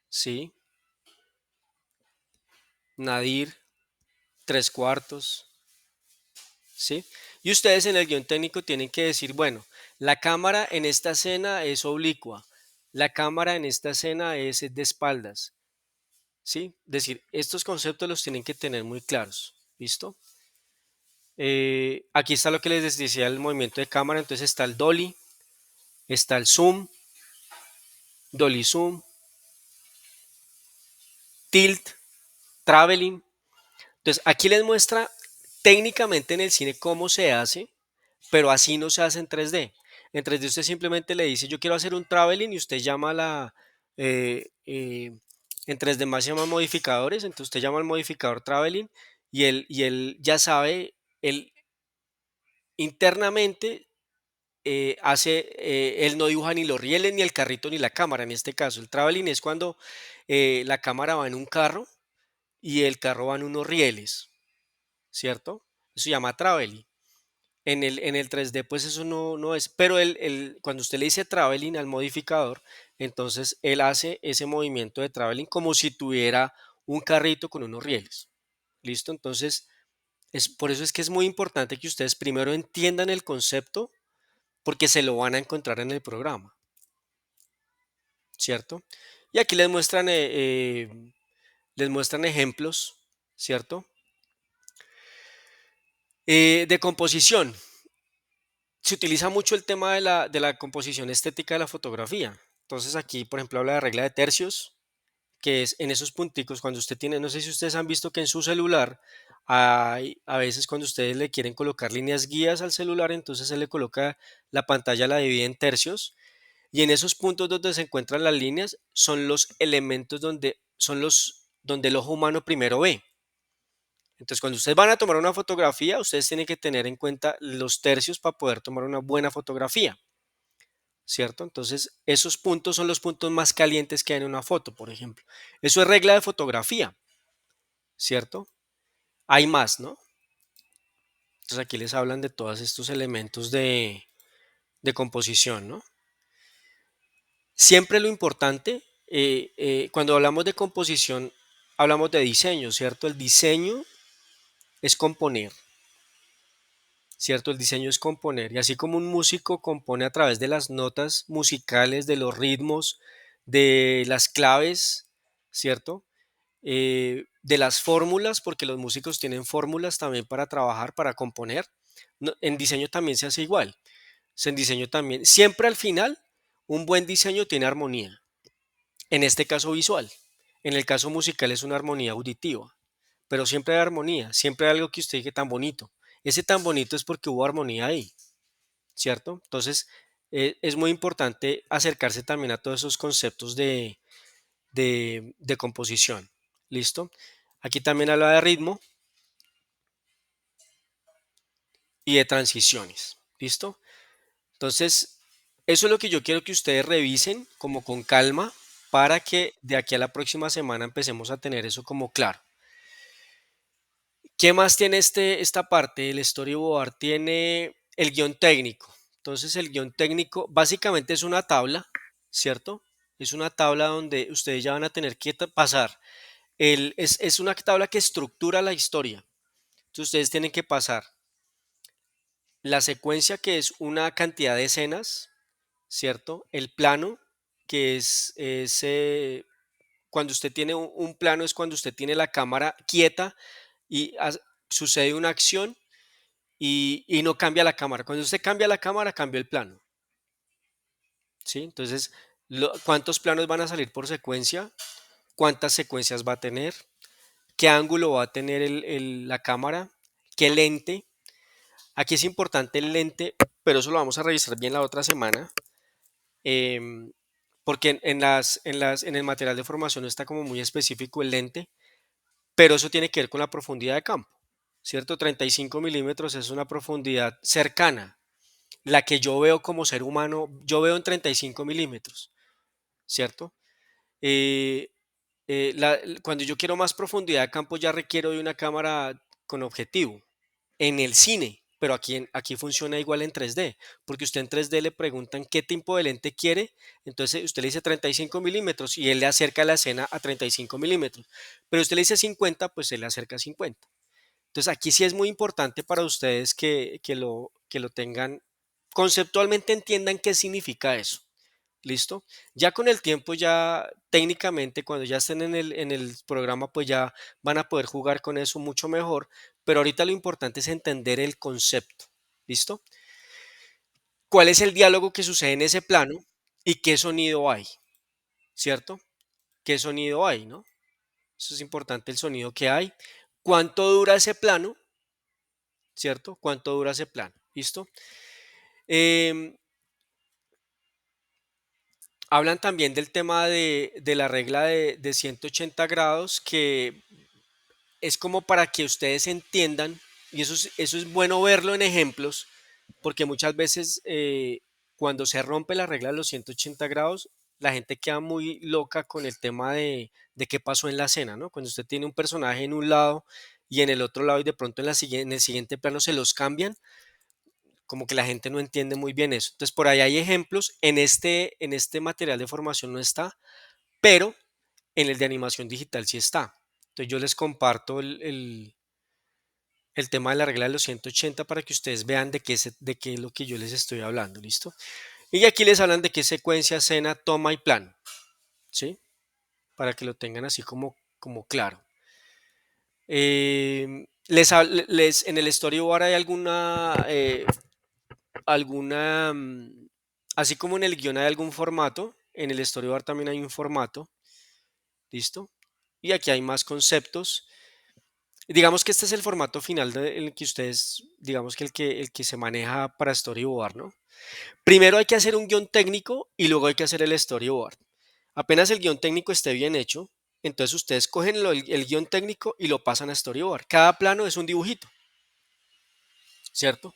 ¿sí? Nadir, tres cuartos, ¿sí? Y ustedes en el guión técnico tienen que decir, bueno, la cámara en esta escena es oblicua, la cámara en esta escena es de espaldas, ¿sí? Es decir, estos conceptos los tienen que tener muy claros, ¿listo? Aquí está lo que les decía el movimiento de cámara, entonces está el dolly, está el zoom, dolly zoom, tilt, traveling. Entonces aquí les muestra técnicamente en el cine cómo se hace, pero así no se hace en 3D. En 3D usted simplemente le dice yo quiero hacer un traveling y usted llama a en 3D más se llaman modificadores, entonces usted llama al modificador traveling y él ya sabe, él internamente él no dibuja ni los rieles, ni el carrito, ni la cámara. En este caso, el traveling es cuando la cámara va en un carro y el carro va en unos rieles, ¿cierto? Eso se llama traveling. En el 3D, pues eso no es, pero cuando usted le dice traveling al modificador, entonces él hace ese movimiento de traveling como si tuviera un carrito con unos rieles. ¿Listo? Entonces, por eso es que es muy importante que ustedes primero entiendan el concepto porque se lo van a encontrar en el programa, ¿cierto? Y aquí les muestran ejemplos, ¿cierto? De composición. Se utiliza mucho el tema de la composición estética de la fotografía. Entonces aquí, por ejemplo, habla de regla de tercios, que es en esos punticos, cuando usted tiene, no sé si ustedes han visto que en su celular hay a veces cuando ustedes le quieren colocar líneas guías al celular, entonces se le coloca la pantalla, la divide en tercios, y en esos puntos donde se encuentran las líneas son los elementos donde el ojo humano primero ve. Entonces, cuando ustedes van a tomar una fotografía, ustedes tienen que tener en cuenta los tercios para poder tomar una buena fotografía, ¿cierto? Entonces, esos puntos son los puntos más calientes que hay en una foto, por ejemplo. Eso es regla de fotografía, ¿cierto? Hay más, ¿no? Entonces, aquí les hablan de todos estos elementos de composición, ¿no? Siempre lo importante, cuando hablamos de composición, hablamos de diseño, ¿cierto? El diseño es componer, ¿cierto? El diseño es componer. Y así como un músico compone a través de las notas musicales, de los ritmos, de las claves, ¿cierto? De las fórmulas, porque los músicos tienen fórmulas también para trabajar, para componer. En diseño también se hace igual. En diseño también, siempre al final, un buen diseño tiene armonía. En este caso visual. En el caso musical es una armonía auditiva. Pero siempre hay armonía, siempre hay algo que usted dice tan bonito. Ese tan bonito es porque hubo armonía ahí, ¿cierto? Entonces, es muy importante acercarse también a todos esos conceptos de composición. ¿Listo? Aquí también habla de ritmo y de transiciones. ¿Listo? Entonces, eso es lo que yo quiero que ustedes revisen como con calma para que de aquí a la próxima semana empecemos a tener eso como claro. ¿Qué más tiene esta parte? El storyboard tiene el guión técnico. Entonces, el guión técnico básicamente es una tabla, ¿cierto? Es una tabla donde ustedes ya van a tener que pasar. Es una tabla que estructura la historia. Entonces, ustedes tienen que pasar la secuencia, que es una cantidad de escenas, ¿cierto? El plano, que es cuando usted tiene un plano, es cuando usted tiene la cámara quieta y sucede una acción y no cambia la cámara. Cuando usted cambia la cámara, cambia el plano, ¿sí? Entonces, ¿cuántos planos van a salir por secuencia? ¿Cuántas secuencias va a tener? ¿Qué ángulo va a tener la cámara? ¿Qué lente? Aquí es importante el lente, pero eso lo vamos a revisar bien la otra semana, em, porque en el material de formación no está como muy específico el lente, pero eso tiene que ver con la profundidad de campo, ¿cierto? 35 milímetros es una profundidad cercana, la que yo veo como ser humano, yo veo en 35 milímetros, ¿cierto? Eh, cuando yo quiero más profundidad de campo ya requiero de una cámara con objetivo. En el cine, pero aquí funciona igual en 3D, porque usted en 3D le preguntan qué tipo de lente quiere, entonces usted le dice 35 milímetros y él le acerca la escena a 35 milímetros, pero usted le dice 50, pues él le acerca a 50. Entonces aquí sí es muy importante para ustedes que lo tengan, conceptualmente entiendan qué significa eso. ¿Listo? Ya con el tiempo, ya técnicamente, cuando ya estén en el programa, pues ya van a poder jugar con eso mucho mejor, pero ahorita lo importante es entender el concepto. ¿Listo? ¿Cuál es el diálogo que sucede en ese plano y qué sonido hay? ¿Cierto? ¿Qué sonido hay, no? Eso es importante, el sonido que hay. ¿Cuánto dura ese plano? ¿Cierto? ¿Cuánto dura ese plano? ¿Listo? Em, Hablan también del tema de la regla de 180 grados, que es como para que ustedes entiendan, y eso es bueno verlo en ejemplos, porque muchas veces cuando se rompe la regla de los 180 grados, la gente queda muy loca con el tema de qué pasó en la escena, ¿no? Cuando usted tiene un personaje en un lado y en el otro lado y de pronto en el siguiente plano se los cambian, como que la gente no entiende muy bien eso. Entonces, por ahí hay ejemplos, en este material de formación no está, pero en el de animación digital sí está. Entonces, yo les comparto el tema de la regla de los 180 para que ustedes vean de qué es lo que yo les estoy hablando, ¿listo? Y aquí les hablan de qué secuencia, escena, toma y plano, ¿sí? Para que lo tengan así como claro. En el storyboard hay así como en el guión hay algún formato, en el storyboard también hay un formato, ¿listo? Y aquí hay más conceptos. Digamos que este es el formato final en el que ustedes, digamos que el que se maneja para storyboard, ¿no? Primero hay que hacer un guión técnico y luego hay que hacer el storyboard. Apenas el guión técnico esté bien hecho, entonces ustedes cogen el guión técnico y lo pasan a storyboard. Cada plano es un dibujito, ¿cierto?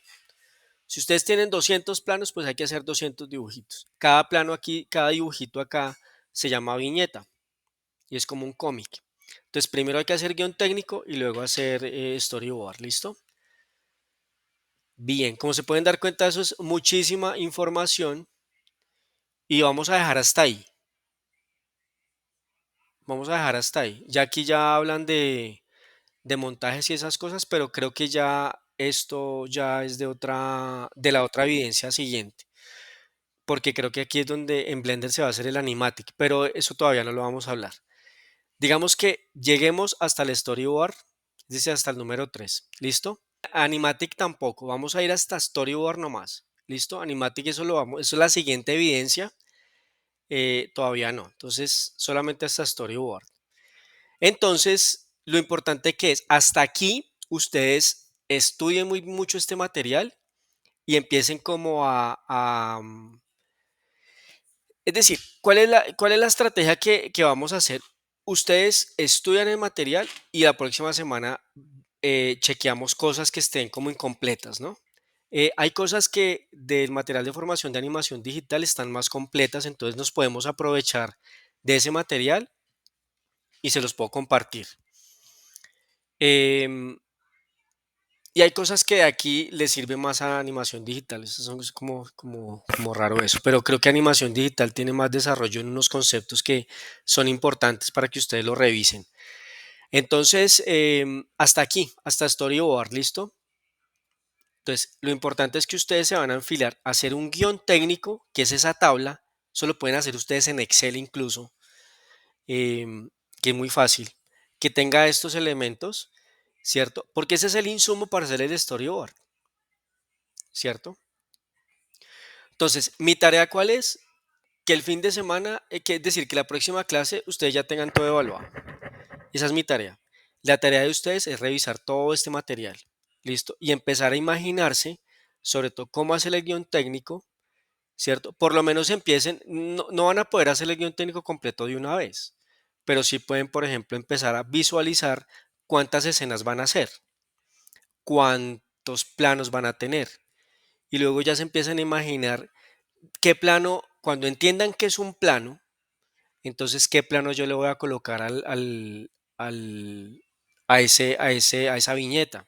Si ustedes tienen 200 planos, pues hay que hacer 200 dibujitos. Cada plano aquí, cada dibujito acá se llama viñeta y es como un cómic. Entonces primero hay que hacer guión técnico y luego hacer storyboard, ¿listo? Bien, como se pueden dar cuenta, eso es muchísima información y vamos a dejar hasta ahí. Vamos a dejar hasta ahí. Ya aquí ya hablan de montajes y esas cosas, pero creo que ya esto ya es de la otra evidencia siguiente, porque creo que aquí es donde en Blender se va a hacer el animatic, pero eso todavía no lo vamos a hablar. Digamos que lleguemos hasta el storyboard, dice hasta el número 3, ¿listo? Animatic tampoco, vamos a ir hasta storyboard nomás, ¿listo? Animatic eso es la siguiente evidencia, todavía no, entonces solamente hasta storyboard. Entonces, lo importante que es, hasta aquí ustedes estudien mucho este material y empiecen como es decir, ¿cuál es la estrategia que vamos a hacer? Ustedes estudian el material y la próxima semana chequeamos cosas que estén como incompletas, ¿no? Hay cosas que del material de formación de animación digital están más completas, entonces nos podemos aprovechar de ese material y se los puedo compartir. Em, y hay cosas que de aquí le sirve más a animación digital. Es como raro eso. Pero creo que animación digital tiene más desarrollo en unos conceptos que son importantes para que ustedes lo revisen. Entonces, hasta aquí, hasta Storyboard, ¿listo? Entonces, lo importante es que ustedes se van a enfilar a hacer un guión técnico, que es esa tabla. Eso lo pueden hacer ustedes en Excel incluso, em, que es muy fácil. Que tenga estos elementos, ¿cierto? Porque ese es el insumo para hacer el storyboard, ¿cierto? Entonces, mi tarea cuál es? Que el fin de semana, que es decir, que la próxima clase ustedes ya tengan todo evaluado. Esa es mi tarea. La tarea de ustedes es revisar todo este material, ¿listo? Y empezar a imaginarse, sobre todo, cómo hacer el guión técnico, ¿cierto? Por lo menos empiecen, no van a poder hacer el guión técnico completo de una vez, pero sí pueden, por ejemplo, empezar a visualizar cuántas escenas van a hacer, cuántos planos van a tener, y luego ya se empiezan a imaginar qué plano, cuando entiendan que es un plano, entonces qué plano yo le voy a colocar al- a esa viñeta,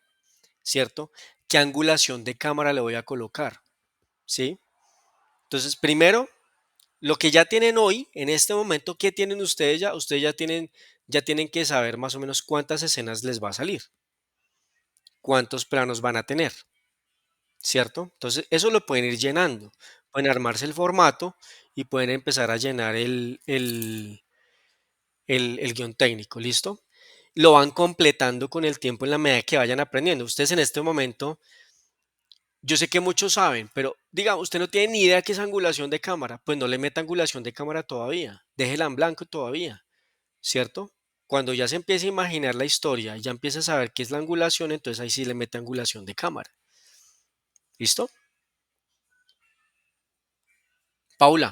¿cierto? ¿Qué angulación de cámara le voy a colocar? ¿Sí? Entonces, primero, lo que ya tienen hoy, en este momento, ¿qué tienen ustedes ya? Ustedes ya tienen que saber más o menos cuántas escenas les va a salir, cuántos planos van a tener, ¿cierto? Entonces, eso lo pueden ir llenando. Pueden armarse el formato y pueden empezar a llenar el guión técnico, ¿listo? Lo van completando con el tiempo en la medida que vayan aprendiendo. Ustedes en este momento, yo sé que muchos saben, pero diga, usted no tiene ni idea qué es angulación de cámara, pues no le meta angulación de cámara todavía, déjela en blanco todavía, ¿cierto? Cuando ya se empiece a imaginar la historia, ya empieza a saber qué es la angulación, entonces ahí sí le mete angulación de cámara. ¿Listo? Paula,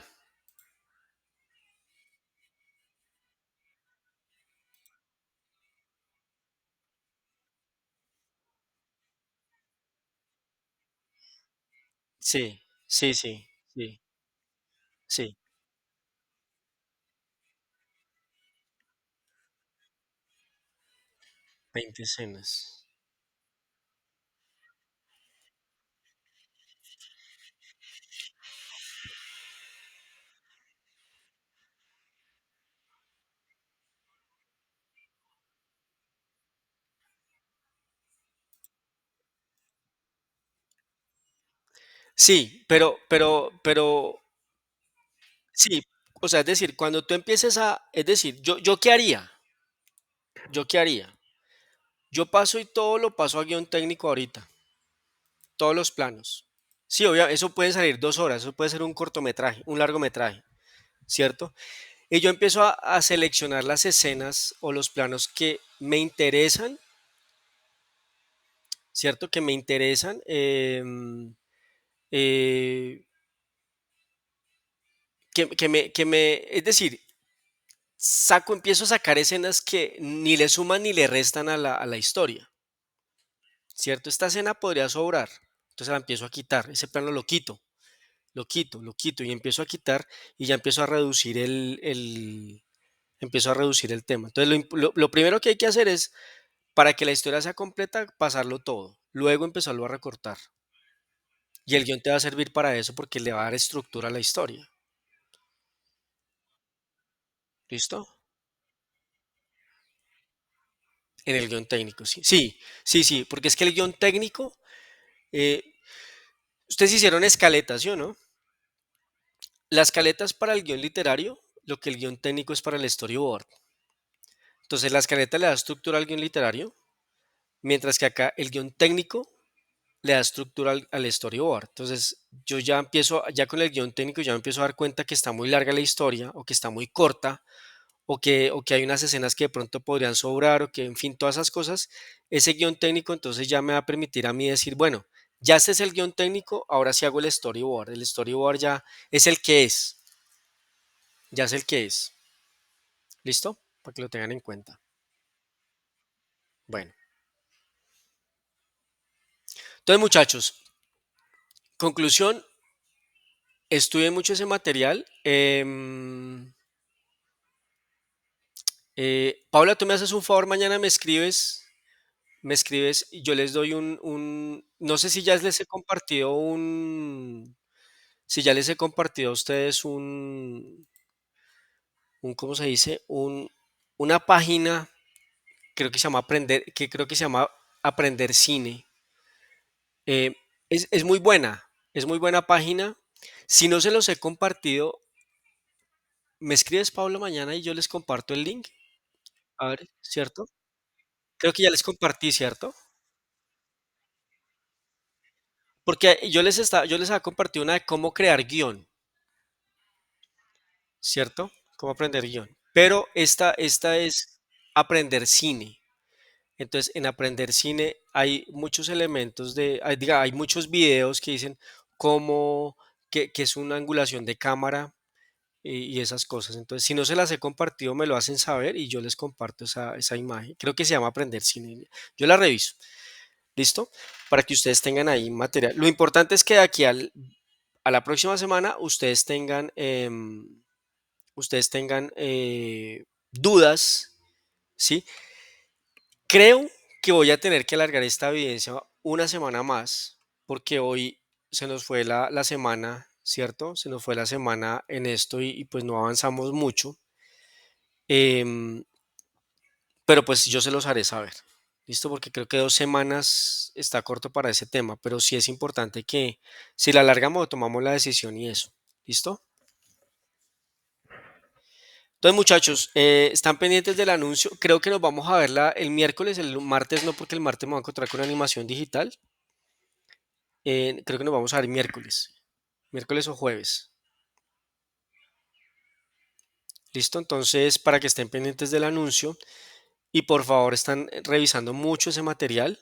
sí, sí, sí, sí, sí. 20 escenas. Sí, pero sí, o sea, es decir, cuando tú empieces a, es decir, yo qué haría, yo qué haría, yo paso y todo lo paso a guión técnico ahorita, todos los planos. Sí, obvio, eso puede salir 2 horas, eso puede ser un cortometraje, un largometraje, ¿cierto? Y yo empiezo a seleccionar las escenas o los planos que me interesan, ¿cierto? Que me interesan, eh, es decir, empiezo a sacar escenas que ni le suman ni le restan a la historia, ¿cierto? Esta escena podría sobrar, entonces la empiezo a quitar, ese plano lo quito, lo quito, lo quito y empiezo a quitar y ya empiezo a reducir empiezo a reducir el tema. Entonces lo primero que hay que hacer es, para que la historia sea completa, pasarlo todo, luego empezarlo a recortar. Y el guión te va a servir para eso porque le va a dar estructura a la historia. ¿Listo? En el guión técnico, sí. Sí, sí, sí, porque es que el guión técnico, eh, ustedes hicieron escaletas, ¿sí o no? La escaleta es para el guión literario, lo que el guión técnico es para el storyboard. Entonces la escaleta le da estructura al guión literario, mientras que acá el guión técnico le da estructura al storyboard. Entonces yo ya empiezo, ya con el guión técnico ya me empiezo a dar cuenta que está muy larga la historia o que está muy corta o que hay unas escenas que de pronto podrían sobrar o que, en fin, todas esas cosas. Ese guión técnico entonces ya me va a permitir a mí decir, bueno, ya este es el guión técnico, ahora sí hago el storyboard. El storyboard ya es el que es, ya es el que es. ¿Listo? Para que lo tengan en cuenta. Bueno, entonces muchachos, conclusión, estudien mucho ese material. Paula, tú me haces un favor, mañana me escribes y yo les doy no sé si ya les he compartido si ya les he compartido a ustedes ¿cómo se dice? Una página, creo que se llama que creo que se llama Aprender Cine. Eh, es muy buena página. Si no se los he compartido, me escribes, Pablo, mañana y yo les comparto el link. A ver, ¿cierto? Creo que ya les compartí, ¿cierto? Porque yo les había compartido una de cómo crear guión, ¿cierto? Cómo aprender guión. Pero esta es aprender cine. Entonces, en aprender cine hay muchos elementos hay muchos videos que dicen cómo, que es una angulación de cámara y esas cosas. Entonces, si no se las he compartido, me lo hacen saber y yo les comparto esa imagen. Creo que se llama aprender cine. Yo la reviso. ¿Listo? Para que ustedes tengan ahí material. Lo importante es que de aquí a la próxima semana ustedes tengan dudas, ¿sí? Creo que voy a tener que alargar esta evidencia una semana más, porque hoy se nos fue la semana, ¿cierto? Se nos fue la semana en esto y pues no avanzamos mucho. Em, pero pues yo se los haré saber. ¿Listo? Porque creo que 2 semanas está corto para ese tema, pero sí es importante que si la alargamos, tomamos la decisión y eso. ¿Listo? Entonces, muchachos, están pendientes del anuncio. Creo que nos vamos a verla el miércoles, el martes no, porque el martes me voy a encontrar con animación digital. Creo que nos vamos a ver miércoles o jueves. ¿Listo? Entonces, para que estén pendientes del anuncio y por favor están revisando mucho ese material.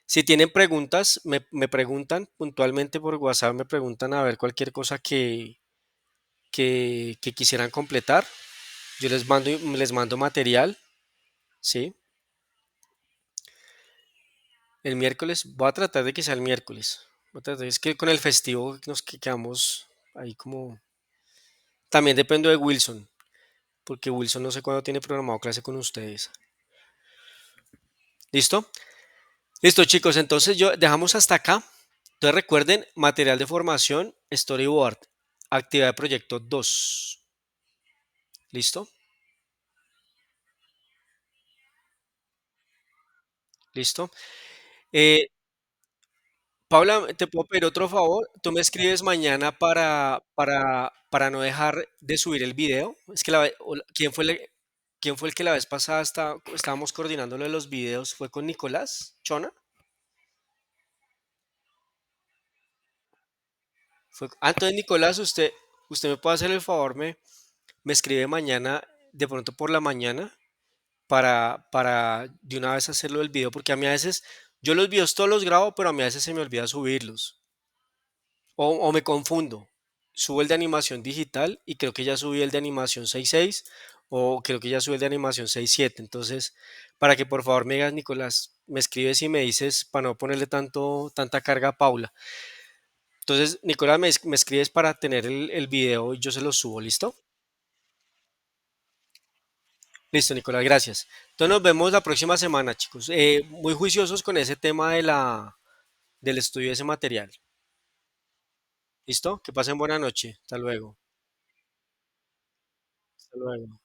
Si tienen preguntas, me preguntan puntualmente por WhatsApp, me preguntan a ver cualquier cosa que quisieran completar. Yo les mando material, ¿sí? El miércoles, voy a tratar de que sea el miércoles. Es que con el festivo nos quedamos ahí como... También dependo de Wilson, porque Wilson no sé cuándo tiene programado clase con ustedes. ¿Listo? Listo, chicos. Entonces dejamos hasta acá. Entonces recuerden, material de formación, storyboard, actividad de proyecto 2. ¿Listo? ¿Listo? Eh, Paula, ¿te puedo pedir otro favor? Tú me escribes mañana para no dejar de subir el video. Es que ¿quién fue el que la vez pasada estábamos coordinando lo de los videos? ¿Fue con Nicolás Chona? Entonces, Nicolás, usted me puede hacer el favor, me escribe mañana, de pronto por la mañana, para de una vez hacerlo del video, porque a mí a veces, yo los videos todos los grabo, pero a mí a veces se me olvida subirlos. O me confundo. Subo el de animación digital y creo que ya subí el de animación 6.6 o creo que ya subí el de animación 6.7. Entonces, para que por favor me digas, Nicolás, me escribes y me dices para no ponerle tanta carga a Paula. Entonces, Nicolás, me escribes para tener el video y yo se lo subo, ¿listo? Listo, Nicolás, gracias. Entonces nos vemos la próxima semana, chicos. Muy juiciosos con ese tema del estudio de ese material. ¿Listo? Que pasen buena noche. Hasta luego. Hasta luego.